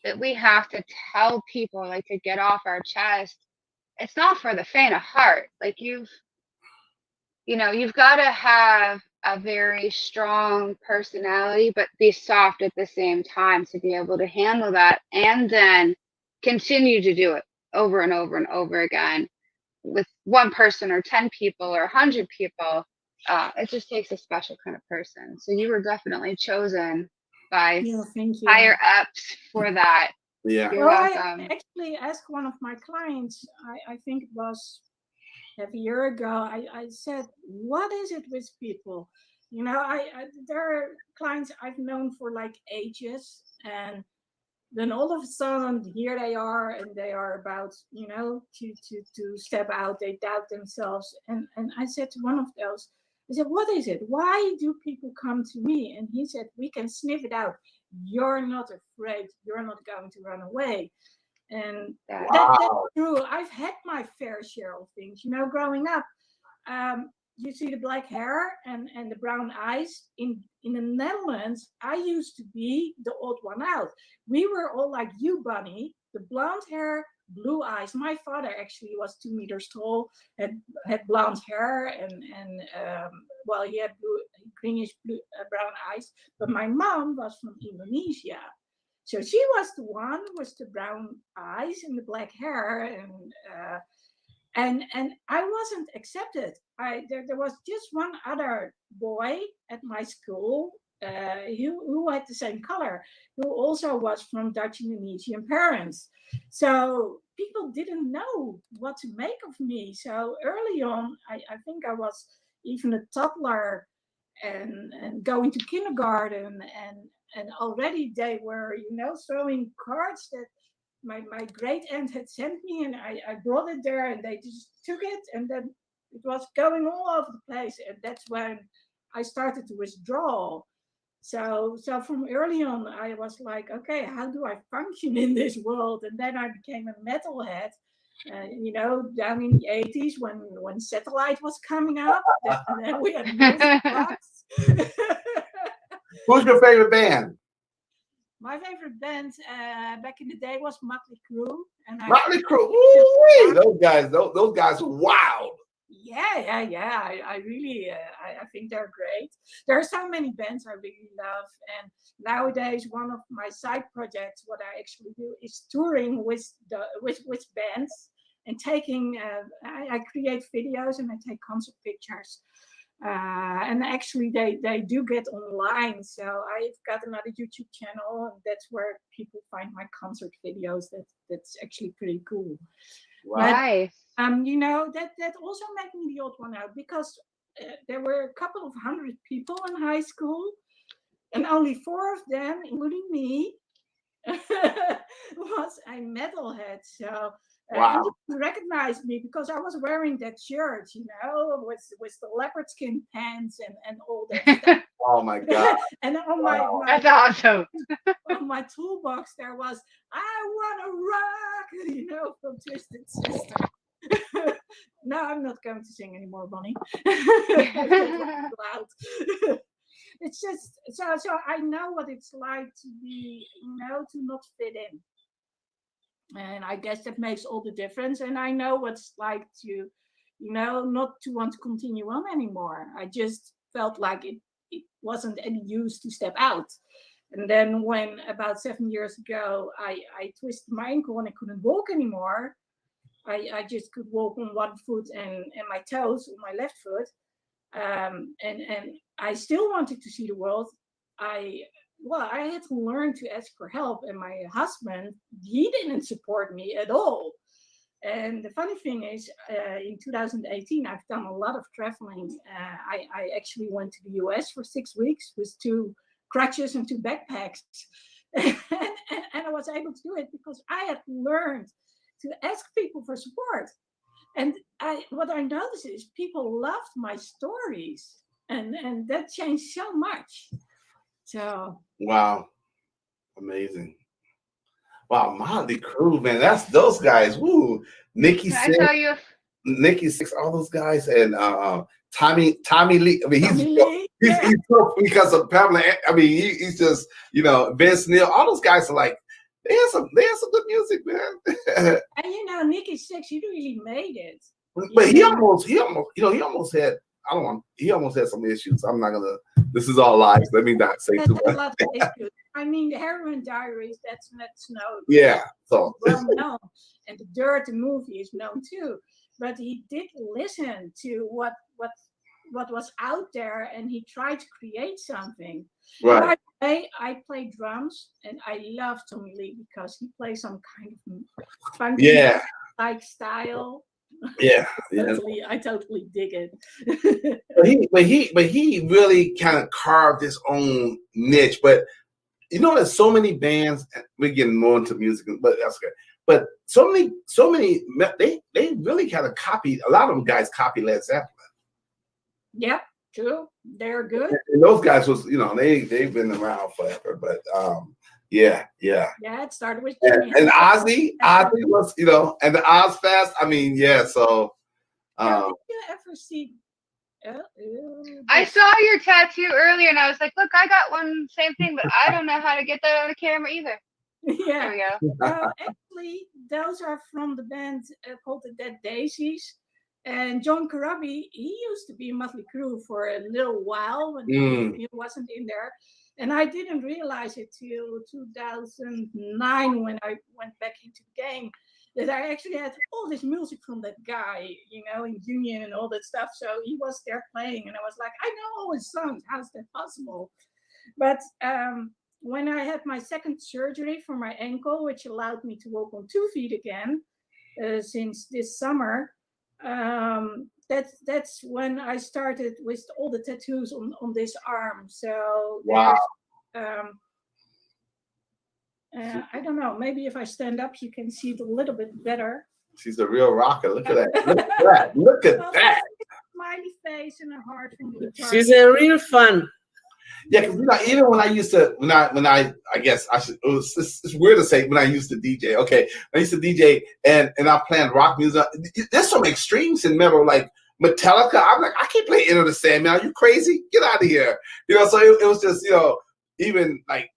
that we have to tell people, like, to get off our chest, it's not for the faint of heart. Like, you've got to have a very strong personality, but be soft at the same time to be able to handle that, and then continue to do it over and over and over again with one person or 10 people or 100 people. It just takes a special kind of person. So you were definitely chosen by higher ups for that. Yeah. You're welcome. I actually asked one of my clients, I think it was a year ago, I said, what is it with people? There are clients I've known for like ages, and then all of a sudden here they are, and they are about to step out. They doubt themselves, and I said to one of those, I said, what is it? Why do people come to me? And he said, we can sniff it out. You're not afraid. You're not going to run away. And that's true. I've had my fair share of things, growing up. You see the black hair and the brown eyes. In the Netherlands, I used to be the odd one out. We were all like you, Bunny, the blonde hair, blue eyes. My father actually was 2 meters tall, had blonde hair, and he had greenish brown eyes. But my mom was from Indonesia. So she was the one with the brown eyes and the black hair, and I wasn't accepted. There was just one other boy at my school who had the same color, who also was from Dutch Indonesian parents. So people didn't know what to make of me. So early on, I think I was even a toddler and going to kindergarten, and already they were throwing cards that my great aunt had sent me, and I brought it there, and they just took it, and then it was going all over the place, and that's when I started to withdraw. So from early on, I was like, okay, how do I function in this world? And then I became a metalhead. Down in the 80s when Satellite was coming up, and then we had music box. Who's your favorite band? My favorite band back in the day was Motley Crue. Motley Crue, ooh, those guys are wild. Yeah. I really, I think they're great. There are so many bands I really love, and nowadays one of my side projects, what I actually do, is touring with bands and taking. I create videos and I take concert pictures. And actually, they do get online. So I've got another YouTube channel, and that's where people find my concert videos. That's actually pretty cool. Nice. But, you know, that also made me the odd one out, because there were a couple of hundred people in high school, and only 4 of them, including me, was a metalhead. So Wow. you recognized me because I was wearing that shirt, you know, with the leopard skin pants and all that stuff. Oh my God. And on my That's awesome. on my toolbox there was "I Wanna Rock," you know, from Twisted Sister. No, I'm not going to sing anymore, Bonnie. Loud. It's just so I know what it's like to be, you know, to not fit in. And I guess that makes all the difference. And I know what's like to, you know, not to want to continue on anymore. I just felt like it wasn't any use to step out. And then when about 7 years ago, I twisted my ankle and I couldn't walk anymore. I just could walk on one foot and my toes on my left foot. And I still wanted to see the world. I had to learn to ask for help, and my husband, he didn't support me at all. And the funny thing is, in 2018, I've done a lot of traveling. I actually went to the US for 6 weeks with 2 crutches and 2 backpacks. and I was able to do it because I had learned to ask people for support. And what I noticed is people loved my stories, and that changed so much. So wow, amazing. Wow, Motley Crue, man, that's those guys. Woo, Nikki Can I Sixx, tell you? Nikki Sixx, all those guys, and Tommy Lee. I mean, he's tough because of Pamela. I mean, he's just, you know, Vince Neil. All those guys are like, they have some good music, man. And you know, Nikki Sixx, he really made it. But he almost had. I don't want. He almost had some issues. I'm not gonna. This is all lies. Let me not say too much. A lot of issues. I mean, the Heroin Diaries. That's known. Yeah. So well known, and the Dirt, the movie, is known too. But he did listen to what was out there, and he tried to create something. right. I play drums, and I love Tommy Lee because he plays some kind of funky like style. Yeah. I totally dig it. but he really kind of carved his own niche. But you know, there's so many bands. We're getting more into music, but that's good. But so many, they really kind of copied. A lot of them guys copied Led Zeppelin. Yep, true. They're good. And those guys was, you know, they've been around forever. But yeah. Yeah, it started with and Ozzy was, you know, and the Ozfest. I mean, yeah. So did you ever see? I saw your tattoo earlier, and I was like, "Look, I got one, same thing, but I don't know how to get that on the camera either." Yeah. There we go. Actually, those are from the band called the Dead Daisies. And John Corabi, he used to be in Motley Crue for a little while when he wasn't in there. And I didn't realize it till 2009 when I went back into the game that I actually had all this music from that guy, you know, in Union and all that stuff. So he was there playing, and I was like, I know all his songs. How's that possible? But when I had my second surgery for my ankle, which allowed me to walk on 2 feet again since this summer, that's when I started with all the tattoos on this arm. So wow. I don't know. Maybe if I stand up, you can see it a little bit better. She's a real rocker. Look at that. Look at that. Smiley face and a heart from the guitar. She's a real fan. Yeah, because, you know, even when I used to, when I guess I should. It's weird to say when I used to DJ. Okay, I used to DJ and I played rock music. There's some extremes in metal, like Metallica. I'm like, I can't play Enter the Sandman. Are you crazy? Get out of here. You know, so it was just, you know, even like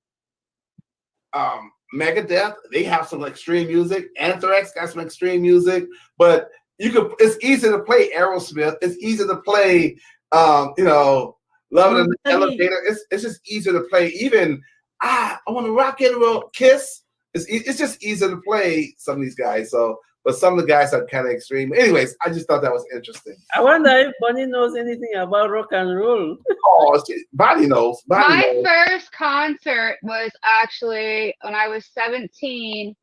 Megadeth, they have some extreme music. Anthrax got some extreme music, but it's easy to play Aerosmith. It's easy to play, you know, Love in the Elevator. It's just easier to play. Even I want to rock and roll Kiss. It's just easier to play some of these guys. So, but some of the guys are kind of extreme. Anyways, I just thought that was interesting. I wonder if Bonnie knows anything about rock and roll. Oh, Bonnie knows. My first concert was actually when I was 17.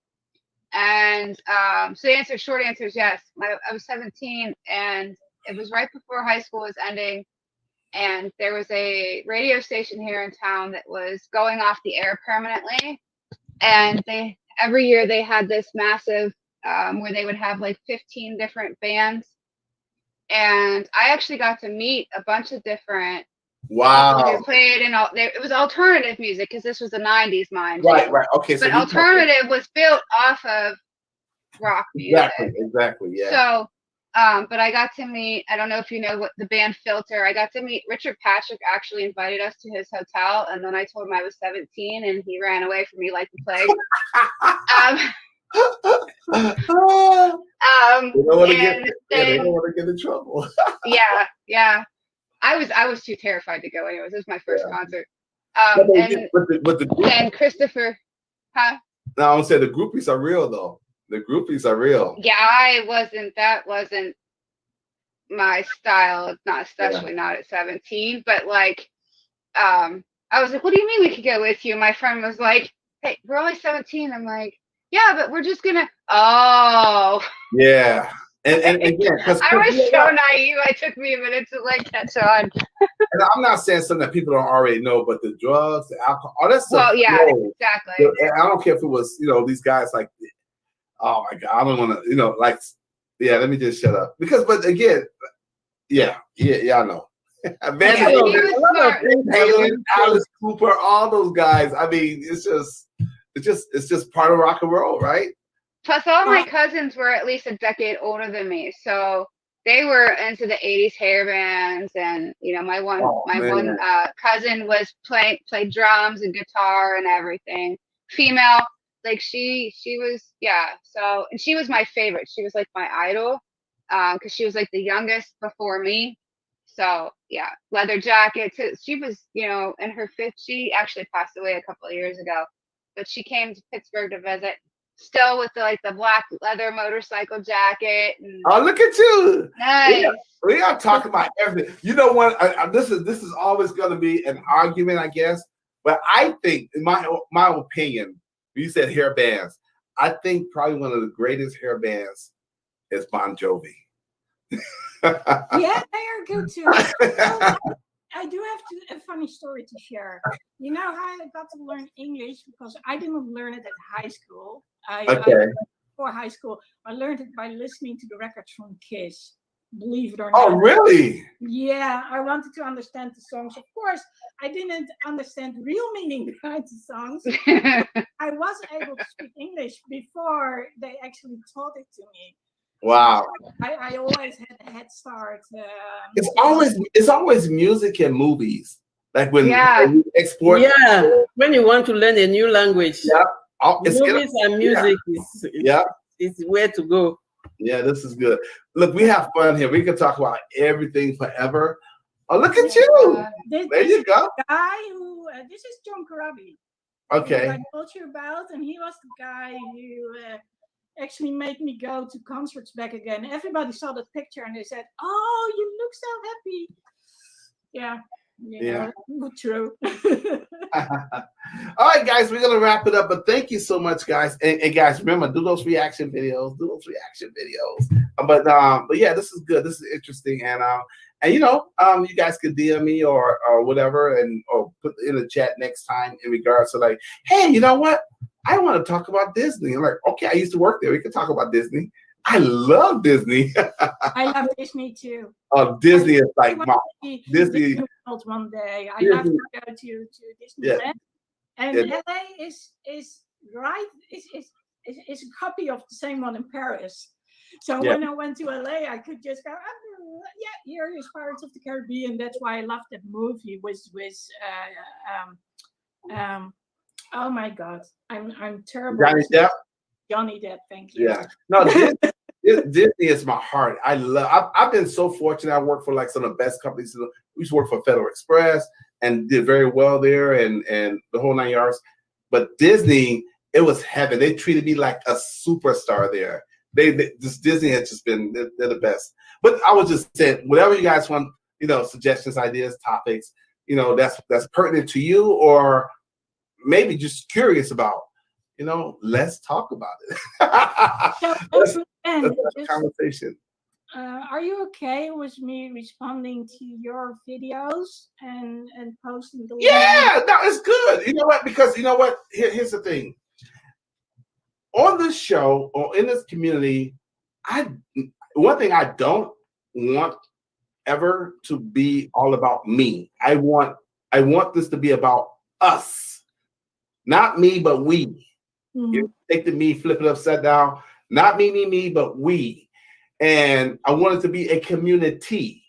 And so the short answer is yes. I was 17, and it was right before high school was ending. And there was a radio station here in town that was going off the air permanently. And every year they had this massive where they would have like 15 different bands. And I actually got to meet a bunch of different Wow. They played it was alternative music because this was the 90s, mind you. Right. Okay. But alternative was built off of rock music. Exactly. Yeah. So, but I got to meet, I don't know if you know what the band Filter, I got to meet Richard Patrick actually invited us to his hotel. And then I told him I was 17 and he ran away from me like the plague. They don't want to get in trouble. Yeah. I was too terrified to go anyways. It was my first concert. And Christopher, huh? No, I'm saying the groupies are real though. The groupies are real. Yeah, that wasn't my style. Not especially not at 17. But like, I was like, what do you mean we could go with you? My friend was like, hey, we're only 17. I'm like, yeah, but we're just gonna. Oh. Yeah. And again, I was so naive. It took me a minute to like catch on. And I'm not saying something that people don't already know, but the drugs, the alcohol, all that stuff. Well, yeah, exactly. I don't care if it was, these guys like, oh my God, I don't want to, let me just shut up. But again, I know. Alice Cooper, all those guys. I mean, it's just part of rock and roll, right? Plus, all my cousins were at least a decade older than me, so they were into the 80s hair bands, and my one cousin was played drums and guitar and everything. Female, like she was So, and she was my favorite. She was like my idol, because she was like the youngest before me. So yeah, leather jackets. She was in her fifth. She actually passed away a couple of years ago, but she came to Pittsburgh to visit. Still with the black leather motorcycle jacket. Oh, look at you! Nice. We are talking about everything. You know what? This is always going to be an argument, I guess. But I think, in my opinion, you said hair bands. I think probably one of the greatest hair bands is Bon Jovi. Yeah, they are good too. I do have a funny story to share. You know how I got to learn English? Because I didn't learn it at high school. Before high school, I learned it by listening to the records from Kiss. Believe it or not. Oh, really? Yeah, I wanted to understand the songs. Of course, I didn't understand the real meaning behind the songs. I was able to speak English before they actually taught it to me. Wow. I always had a head start. It's always music and movies. Like when you export. Yeah, when you want to learn a new language. Yeah. Movies and music is where to go. Yeah, this is good. Look, we have fun here. We can talk about everything forever. Oh, look at you. There you go. Guy who this is John Corabi. Okay. I told you about, and he was the guy who actually made me go to concerts back again. Everybody saw that picture and they said, "Oh, you look so happy." Yeah, true. All right, guys, we're gonna wrap it up. But thank you so much, guys. And guys, remember, do those reaction videos. But yeah, this is good. This is interesting, and you guys could DM me or whatever, or put in the chat next time in regards to like, hey, you know what? I want to talk about Disney. I'm like, okay, I used to work there. We can talk about Disney. I love Disney. I love Disney too. Oh, Disney is like my Disney. One day, I love to go to Disneyland, and LA is right. Is a copy of the same one in Paris. So when I went to LA, I could just go, here is Pirates of the Caribbean. That's why I love that movie with oh my God, I'm terrible. Johnny Depp, thank you. Yeah, no, Disney is my heart. I've been so fortunate. I worked for like some of the best companies. We used to work for Federal Express and did very well there, and the whole 9 yards. But Disney, it was heaven. They treated me like a superstar there. This Disney has just been, they're the best. But I was just saying, whatever you guys want, suggestions, ideas, topics, that's pertinent to you, or maybe just curious about, let's talk about it. let's have a conversation. Are you okay with me responding to your videos and posting the Yeah, no, it's good. You know what? Because here's the thing. On this show or in this community, one thing I don't want ever to be all about me. I want this to be about us, not me, but we. Mm-hmm. You take the me, flip it upside down. Not me, but we. And I want it to be a community.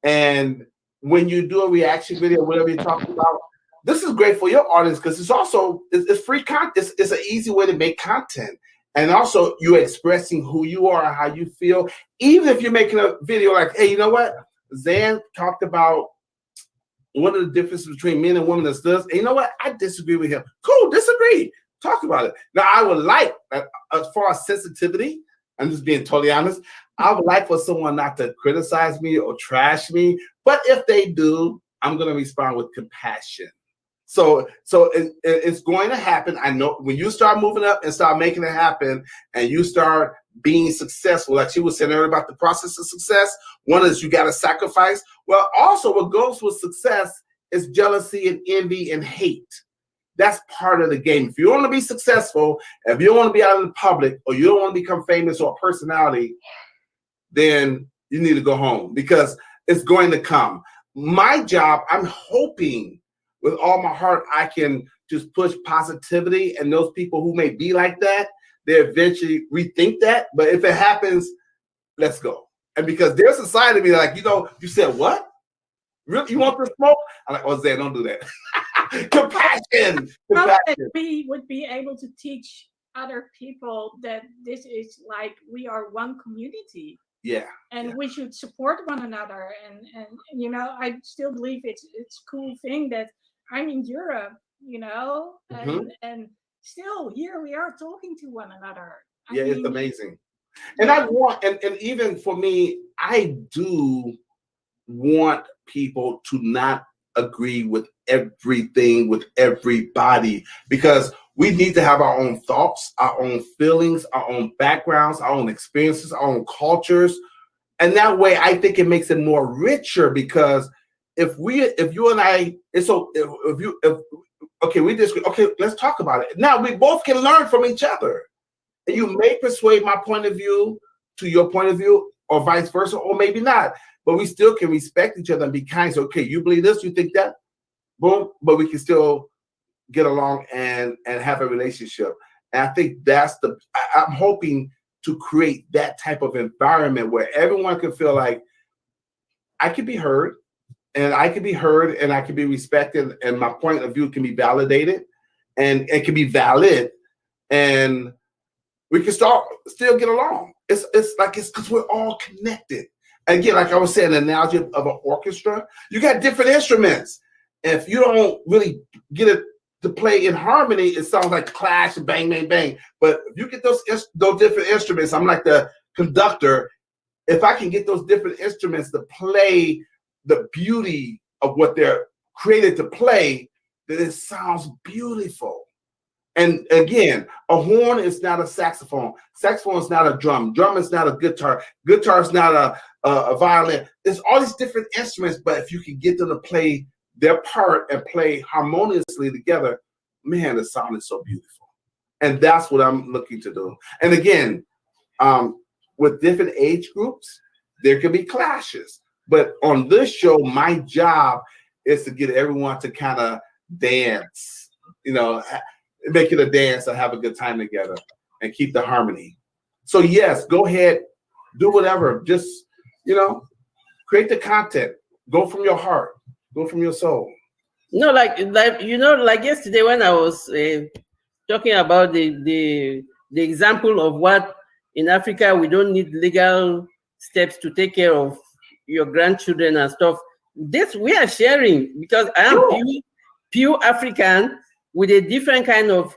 And when you do a reaction video, whatever you're talking about, this is great for your audience because it's free content. It's an easy way to make content. And also you're expressing who you are and how you feel. Even if you're making a video like, hey, you know what? Zan talked about one of the differences between men and women is this. And you know what? I disagree with him. Cool, disagree. Talk about it. Now, I would like, as far as sensitivity, I'm just being totally honest, I would like for someone not to criticize me or trash me. But if they do, I'm going to respond with compassion. So it's going to happen. I know when you start moving up and start making it happen and you start being successful, like she was saying earlier about the process of success, one is you got to sacrifice. Well, also what goes with success is jealousy and envy and hate. That's part of the game. If you want to be successful, if you don't want to be out in the public or you don't want to become famous or a personality, then you need to go home because it's going to come. My job, I'm hoping with all my heart, I can just push positivity, and those people who may be like that, they eventually rethink that. But if it happens, let's go. And because there's a side of me like, you said what? Really? You want the smoke? I'm like, oh, Zan, don't do that. Compassion. We would be able to teach other people that this is like we are one community. Yeah. And we should support one another. And I still believe it's a cool thing that I'm in Europe, and still here we are talking to one another. It's amazing. And I want, and even for me, I do want people to not agree with everything, with everybody, because we need to have our own thoughts, our own feelings, our own backgrounds, our own experiences, our own cultures. And that way, I think it makes it more richer because if you and I, we disagree. Okay, let's talk about it. Now we both can learn from each other. And you may persuade my point of view to your point of view or vice versa, or maybe not. But we still can respect each other and be kind. So, okay, you believe this, you think that, boom, but we can still get along and have a relationship. And I think I'm hoping to create that type of environment where everyone can feel like I can be heard and I can be respected and my point of view can be validated and it can be valid and we can still get along. It's because we're all connected. Again, like I was saying, the analogy of an orchestra, you got different instruments. If you don't really get it to play in harmony, it sounds like clash and bang, bang, bang. But if you get those different instruments, I'm like the conductor. If I can get those different instruments to play the beauty of what they're created to play, then it sounds beautiful. And again, a horn is not a saxophone. Saxophone is not a drum. Drum is not a guitar. Guitar is not a violin. There's all these different instruments, but if you can get them to play their part and play harmoniously together, man, the sound is so beautiful. And that's what I'm looking to do. And again, with different age groups, there can be clashes. But on this show, my job is to get everyone to kind of dance, make it a dance and have a good time together and keep the harmony. So yes, go ahead, do whatever. Just, create the content. Go from your heart. Go from your soul. Like yesterday when I was talking about the example of what in Africa we don't need legal steps to take care of your grandchildren and stuff. This we are sharing because I am pure African with a different kind of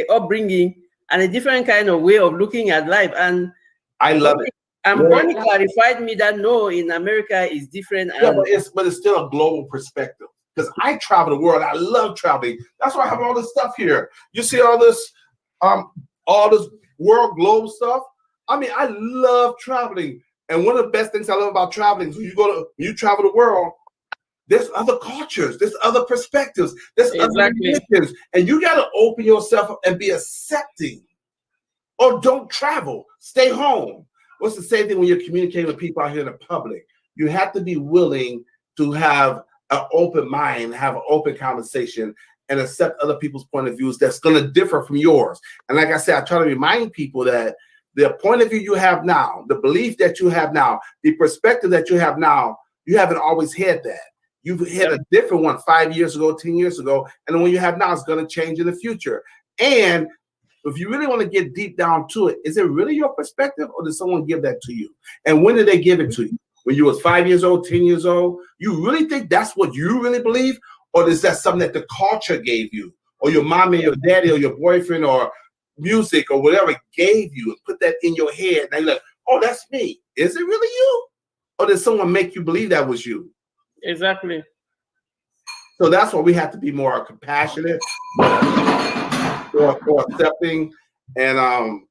upbringing. and a different kind of way of looking at life. And I love it. And Bonnie clarified me that no, in America is different. Yeah, but it's still a global perspective. Because I travel the world. I love traveling. That's why I have all this stuff here. You see all this world globe stuff. I mean, I love traveling. And one of the best things I love about traveling is when you travel the world, there's other cultures, there's other perspectives, there's other religions, and you got to open yourself up and be accepting. Or don't travel, stay home. Well, it's the same thing when you're communicating with people out here in the public. You have to be willing to have an open mind, have an open conversation, and accept other people's point of views that's going to differ from yours. And like I said, I try to remind people that the point of view you have now, the belief that you have now, the perspective that you have now, you haven't always had that. You've had a different one 5 years ago, 10 years ago, and the one you have now is going to change in the future. And if you really want to get deep down to it, is it really your perspective, or did someone give that to you? And when did they give it to you? When you was 5 years old, 10 years old? You really think that's what you really believe? Or is that something that the culture gave you? Or your mom and your daddy or your boyfriend or music or whatever gave you and put that in your head? And you're like, oh, that's me. Is it really you? Or did someone make you believe that was you? Exactly. So that's why we have to be more compassionate, more accepting, and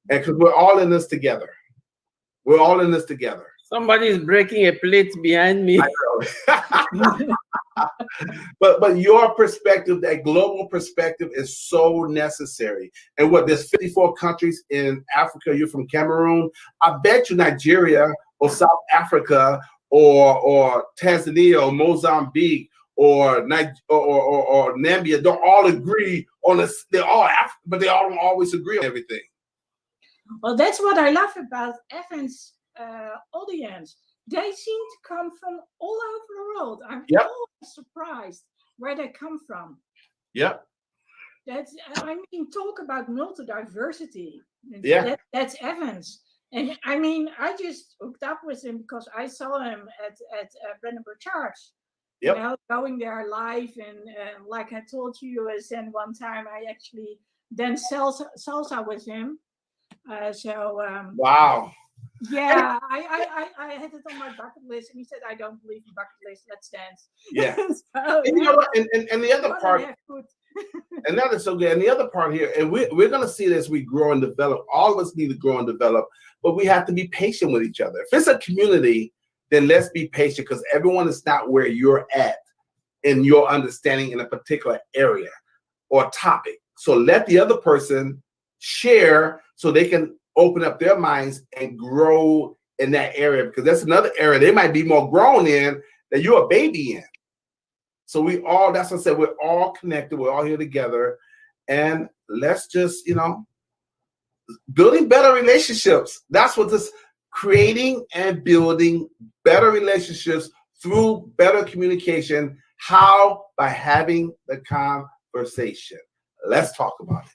because we're all in this together. We're all in this together. Somebody is breaking a plate behind me. I know. but your perspective, that global perspective, is so necessary. And what, there's 54 countries in Africa. You're from Cameroon. I bet you Nigeria or South Africa or Tanzania or Mozambique or Namibia don't all agree on this. They're all African, but they all don't always agree on everything. Well, that's what I love about Evan's audience. They seem to come from all over the world. I'm always surprised where they come from. Yep. I mean, talk about multi-diversity. Yeah. That's Evans. And I mean, I just hooked up with him because I saw him at Brandenburg Church. Yep. You know, going there live, and like I told you, and one time I actually danced salsa with him. Wow. Yeah, I had it on my bucket list, and he said, "I don't believe in bucket list. Let's dance." Yeah. So, and you know what? And the other part, and that is so good. And the other part here, and we're going to see it as we grow and develop. All of us need to grow and develop, but we have to be patient with each other. If it's a community, then let's be patient, because everyone is not where you're at in your understanding in a particular area or topic. So let the other person share so they can open up their minds and grow in that area, because that's another area they might be more grown in than you're a baby in. So that's what I said, we're all connected, we're all here together, and let's just, building better relationships. That's what this, creating and building better relationships through better communication. How? By having the conversation. Let's talk about it.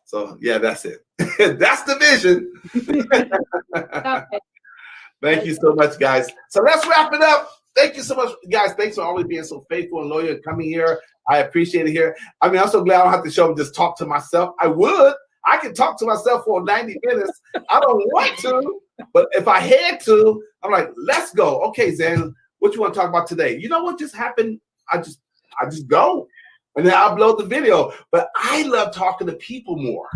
So yeah, that's it. That's the vision. Thank you so much, guys. So let's wrap it up. Thank you so much, guys. Thanks for always being so faithful and loyal and coming here. I appreciate it here. I mean, I'm so glad I don't have to show up and just talk to myself. I can talk to myself for 90 minutes. I don't want to, but if I had to, I'm like, let's go. Okay, Zen, what you want to talk about today? You know what just happened? I just go. And then I'll upload the video. But I love talking to people more.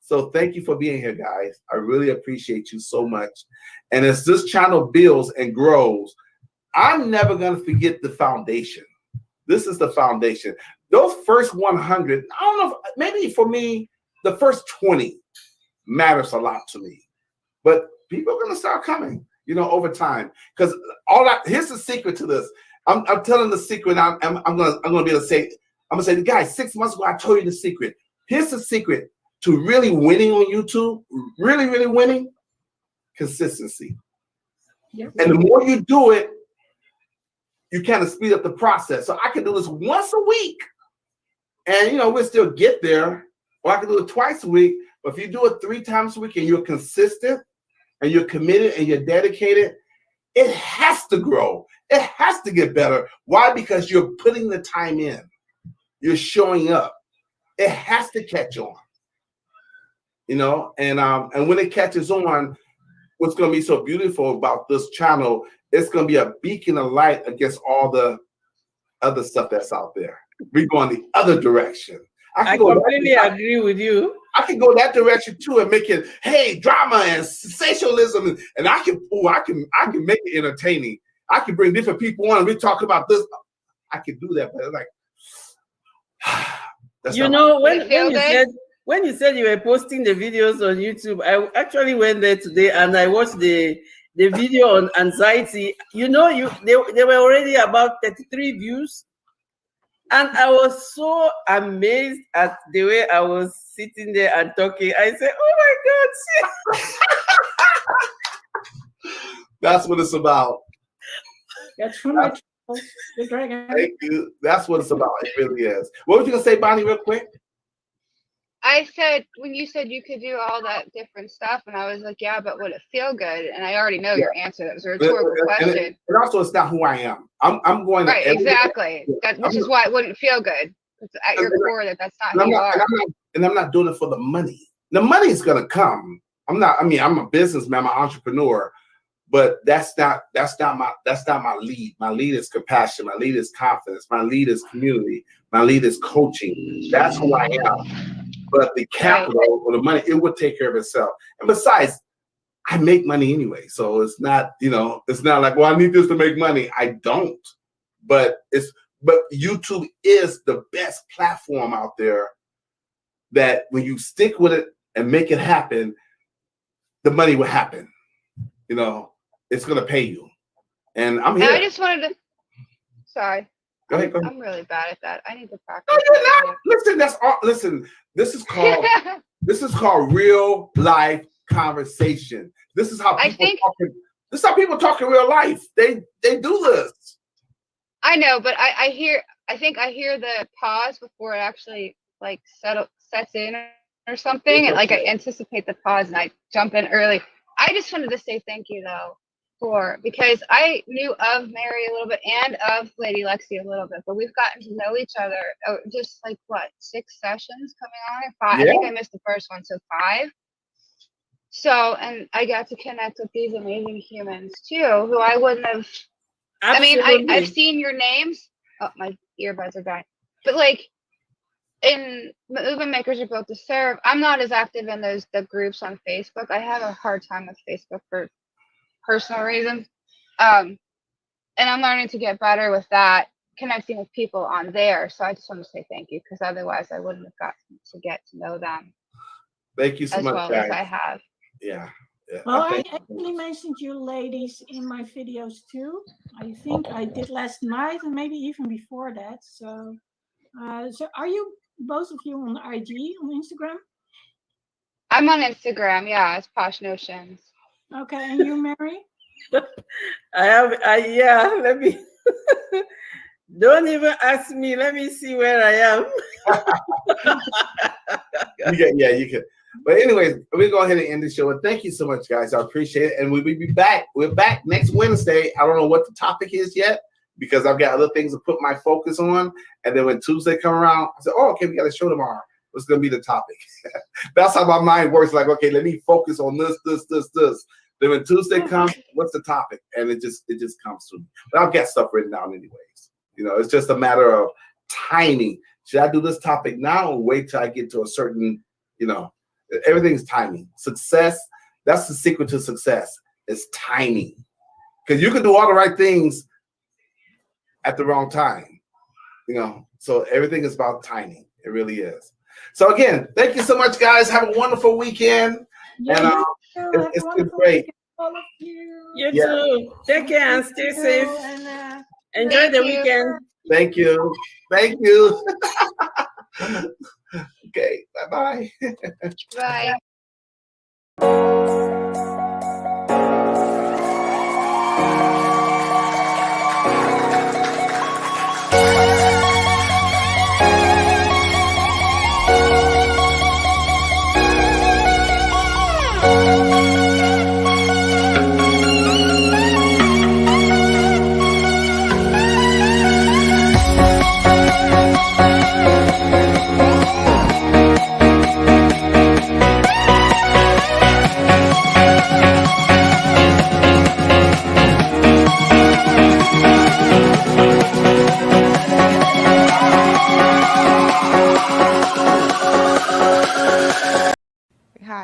So thank you for being here, guys. I really appreciate you so much. And as this channel builds and grows, I'm never going to forget the foundation. This is the foundation. Those first 100, I don't know, maybe for me, the first 20 matters a lot to me. But people are going to start coming, over time. Because here's the secret to this. I'm telling the secret. I'm going to be able to say, I'm going to say, guys, 6 months ago, I told you the secret. Here's the secret to really winning on YouTube, really, really winning: consistency. Yep. And the more you do it, you kind of speed up the process. So I can do this once a week, and we'll still get there. Or I can do it twice a week. But if you do it 3 times a week and you're consistent and you're committed and you're dedicated, it has to grow. It has to get better. Why? Because you're putting the time in. You're showing up. It has to catch on. you know, and when it catches on, what's going to be so beautiful about this channel, it's going to be a beacon of light against all the other stuff that's out there. We go in the other direction. I completely agree with you. I can go that direction too and make it, hey, drama and sensationalism, and I can make it entertaining. I can bring different people on and we talk about this. I can do that, but it's like, you know, when you said you were posting the videos on YouTube, I actually went there today and I watched the video on anxiety. You know, they were already about 33 views. And I was so amazed at the way I was sitting there and talking. I said, oh my God. That's what it's about. That's from the dragon. Thank you. That's what it's about. It really is. What was you going to say, Bonnie, real quick? I said, when you said you could do all that different stuff, and I was like, yeah, but would it feel good? And I already know your answer. That was a rhetorical question. And also, it's not who I am. I'm going to. Right, exactly. Which is why it wouldn't feel good. It's at your core that's not who you are. And I'm not doing it for the money. The money's going to come. I'm a businessman, I'm an entrepreneur, but that's not my lead. My lead is compassion. My lead is confidence. My lead is community. My lead is coaching. That's who I am. But the capital or the money, it would take care of itself. And besides, I make money anyway. So it's not, it's not like, well, I need this to make money. I don't. But YouTube is the best platform out there that when you stick with it and make it happen, the money will happen. It's going to pay you. And I'm here. I just wanted to, sorry. Go ahead. I'm really bad at that. I need to practice. No, you're not. Listen, that's all. Listen, this is called real life conversation. This is how people talk in real life. They do this. I know, but I think I hear the pause before it actually like sets in or something. And like I anticipate the pause and I jump in early. I just wanted to say thank you though. Because I knew of Mary a little bit and of Lady Lexi a little bit, but we've gotten to know each other just like 6 sessions coming on, 5. Yeah. I think I missed the first one, so 5. So, and I got to connect with these amazing humans too, who I wouldn't have. Absolutely. I mean, I've seen your names. Oh, my earbuds are dying. But like in Movement Makers Are Built to Serve, I'm not as active in the groups on Facebook. I have a hard time with Facebook for personal reasons, and I'm learning to get better with that, connecting with people on there. So I just want to say thank you, because otherwise I wouldn't have gotten to get to know them. Thank you so much, well guys. As I have. Yeah. Well, I actually mentioned you ladies in my videos too. I think I did last night and maybe even before that. So are you both of you on IG, on Instagram? I'm on Instagram. Yeah, it's Posh Notions. Okay, and you, Mary? Let me. Don't even ask me. Let me see where I am. You can. But anyways, we'll go ahead and end the show. And thank you so much, guys. I appreciate it. And we'll be back. We're back next Wednesday. I don't know what the topic is yet, because I've got other things to put my focus on. And then when Tuesday come around, I said, oh, okay, we got a show tomorrow. What's going to be the topic? That's how my mind works. Like, okay, let me focus on this. Then when Tuesday comes, what's the topic? And it just comes to me. But I've got stuff written down anyways. It's just a matter of timing. Should I do this topic now or wait till I get to a certain, everything's timing. Success, that's the secret to success, is timing. Because you can do all the right things at the wrong time. So everything is about timing. It really is. So again, thank you so much, guys. Have a wonderful weekend. Yeah, and it's been great. All of you. You too. Take care and stay safe. And, enjoy the weekend. Thank you. Okay. Bye-bye. Bye.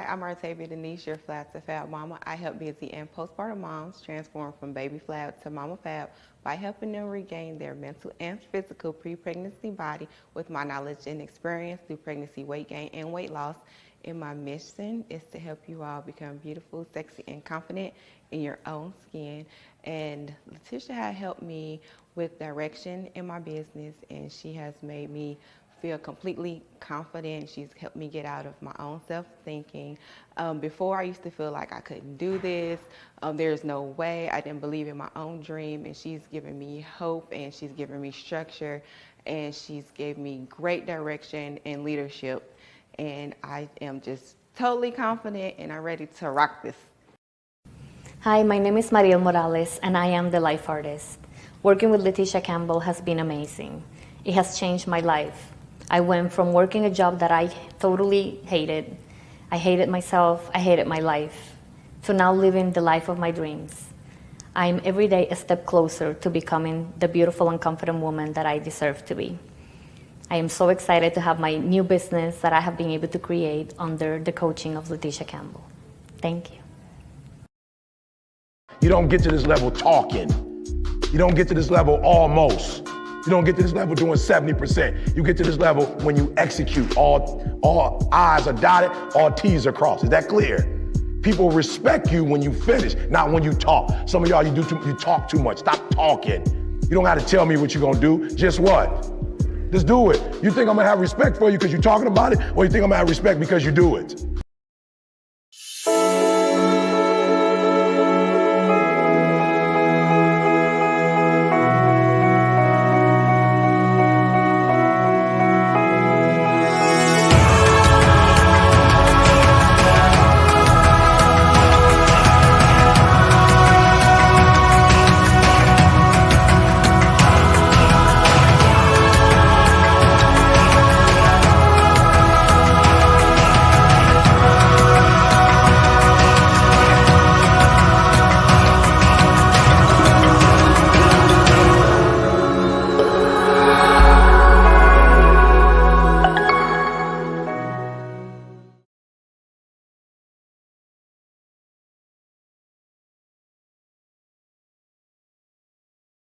I'm Artavia Denise, your Flab to Fab mama. I help busy and postpartum moms transform from baby flab to mama fab by helping them regain their mental and physical pre-pregnancy body with my knowledge and experience through pregnancy weight gain and weight loss. And my mission is to help you all become beautiful, sexy, and confident in your own skin. And Leticia has helped me with direction in my business, and she has made me feel completely confident. She's helped me get out of my own self-thinking. Before, I used to feel like I couldn't do this. There's no way. I didn't believe in my own dream, and she's given me hope, and she's given me structure, and she's gave me great direction and leadership. And I am just totally confident, and I'm ready to rock this. Hi, my name is Mariel Morales, and I am the life artist. Working with Leticia Campbell has been amazing. It has changed my life. I went from working a job that I totally hated. I hated myself, I hated my life, to now living the life of my dreams. I am every day a step closer to becoming the beautiful and confident woman that I deserve to be. I am so excited to have my new business that I have been able to create under the coaching of Leticia Campbell. Thank you. You don't get to this level talking. You don't get to this level almost. You don't get to this level doing 70%. You get to this level when you execute. All I's are dotted, all T's are crossed. Is that clear? People respect you when you finish, not when you talk. Some of y'all, you talk too much. Stop talking. You don't have to tell me what you're gonna do. Just what? Just do it. You think I'm gonna have respect for you because you're talking about it, or you think I'm gonna have respect because you do it?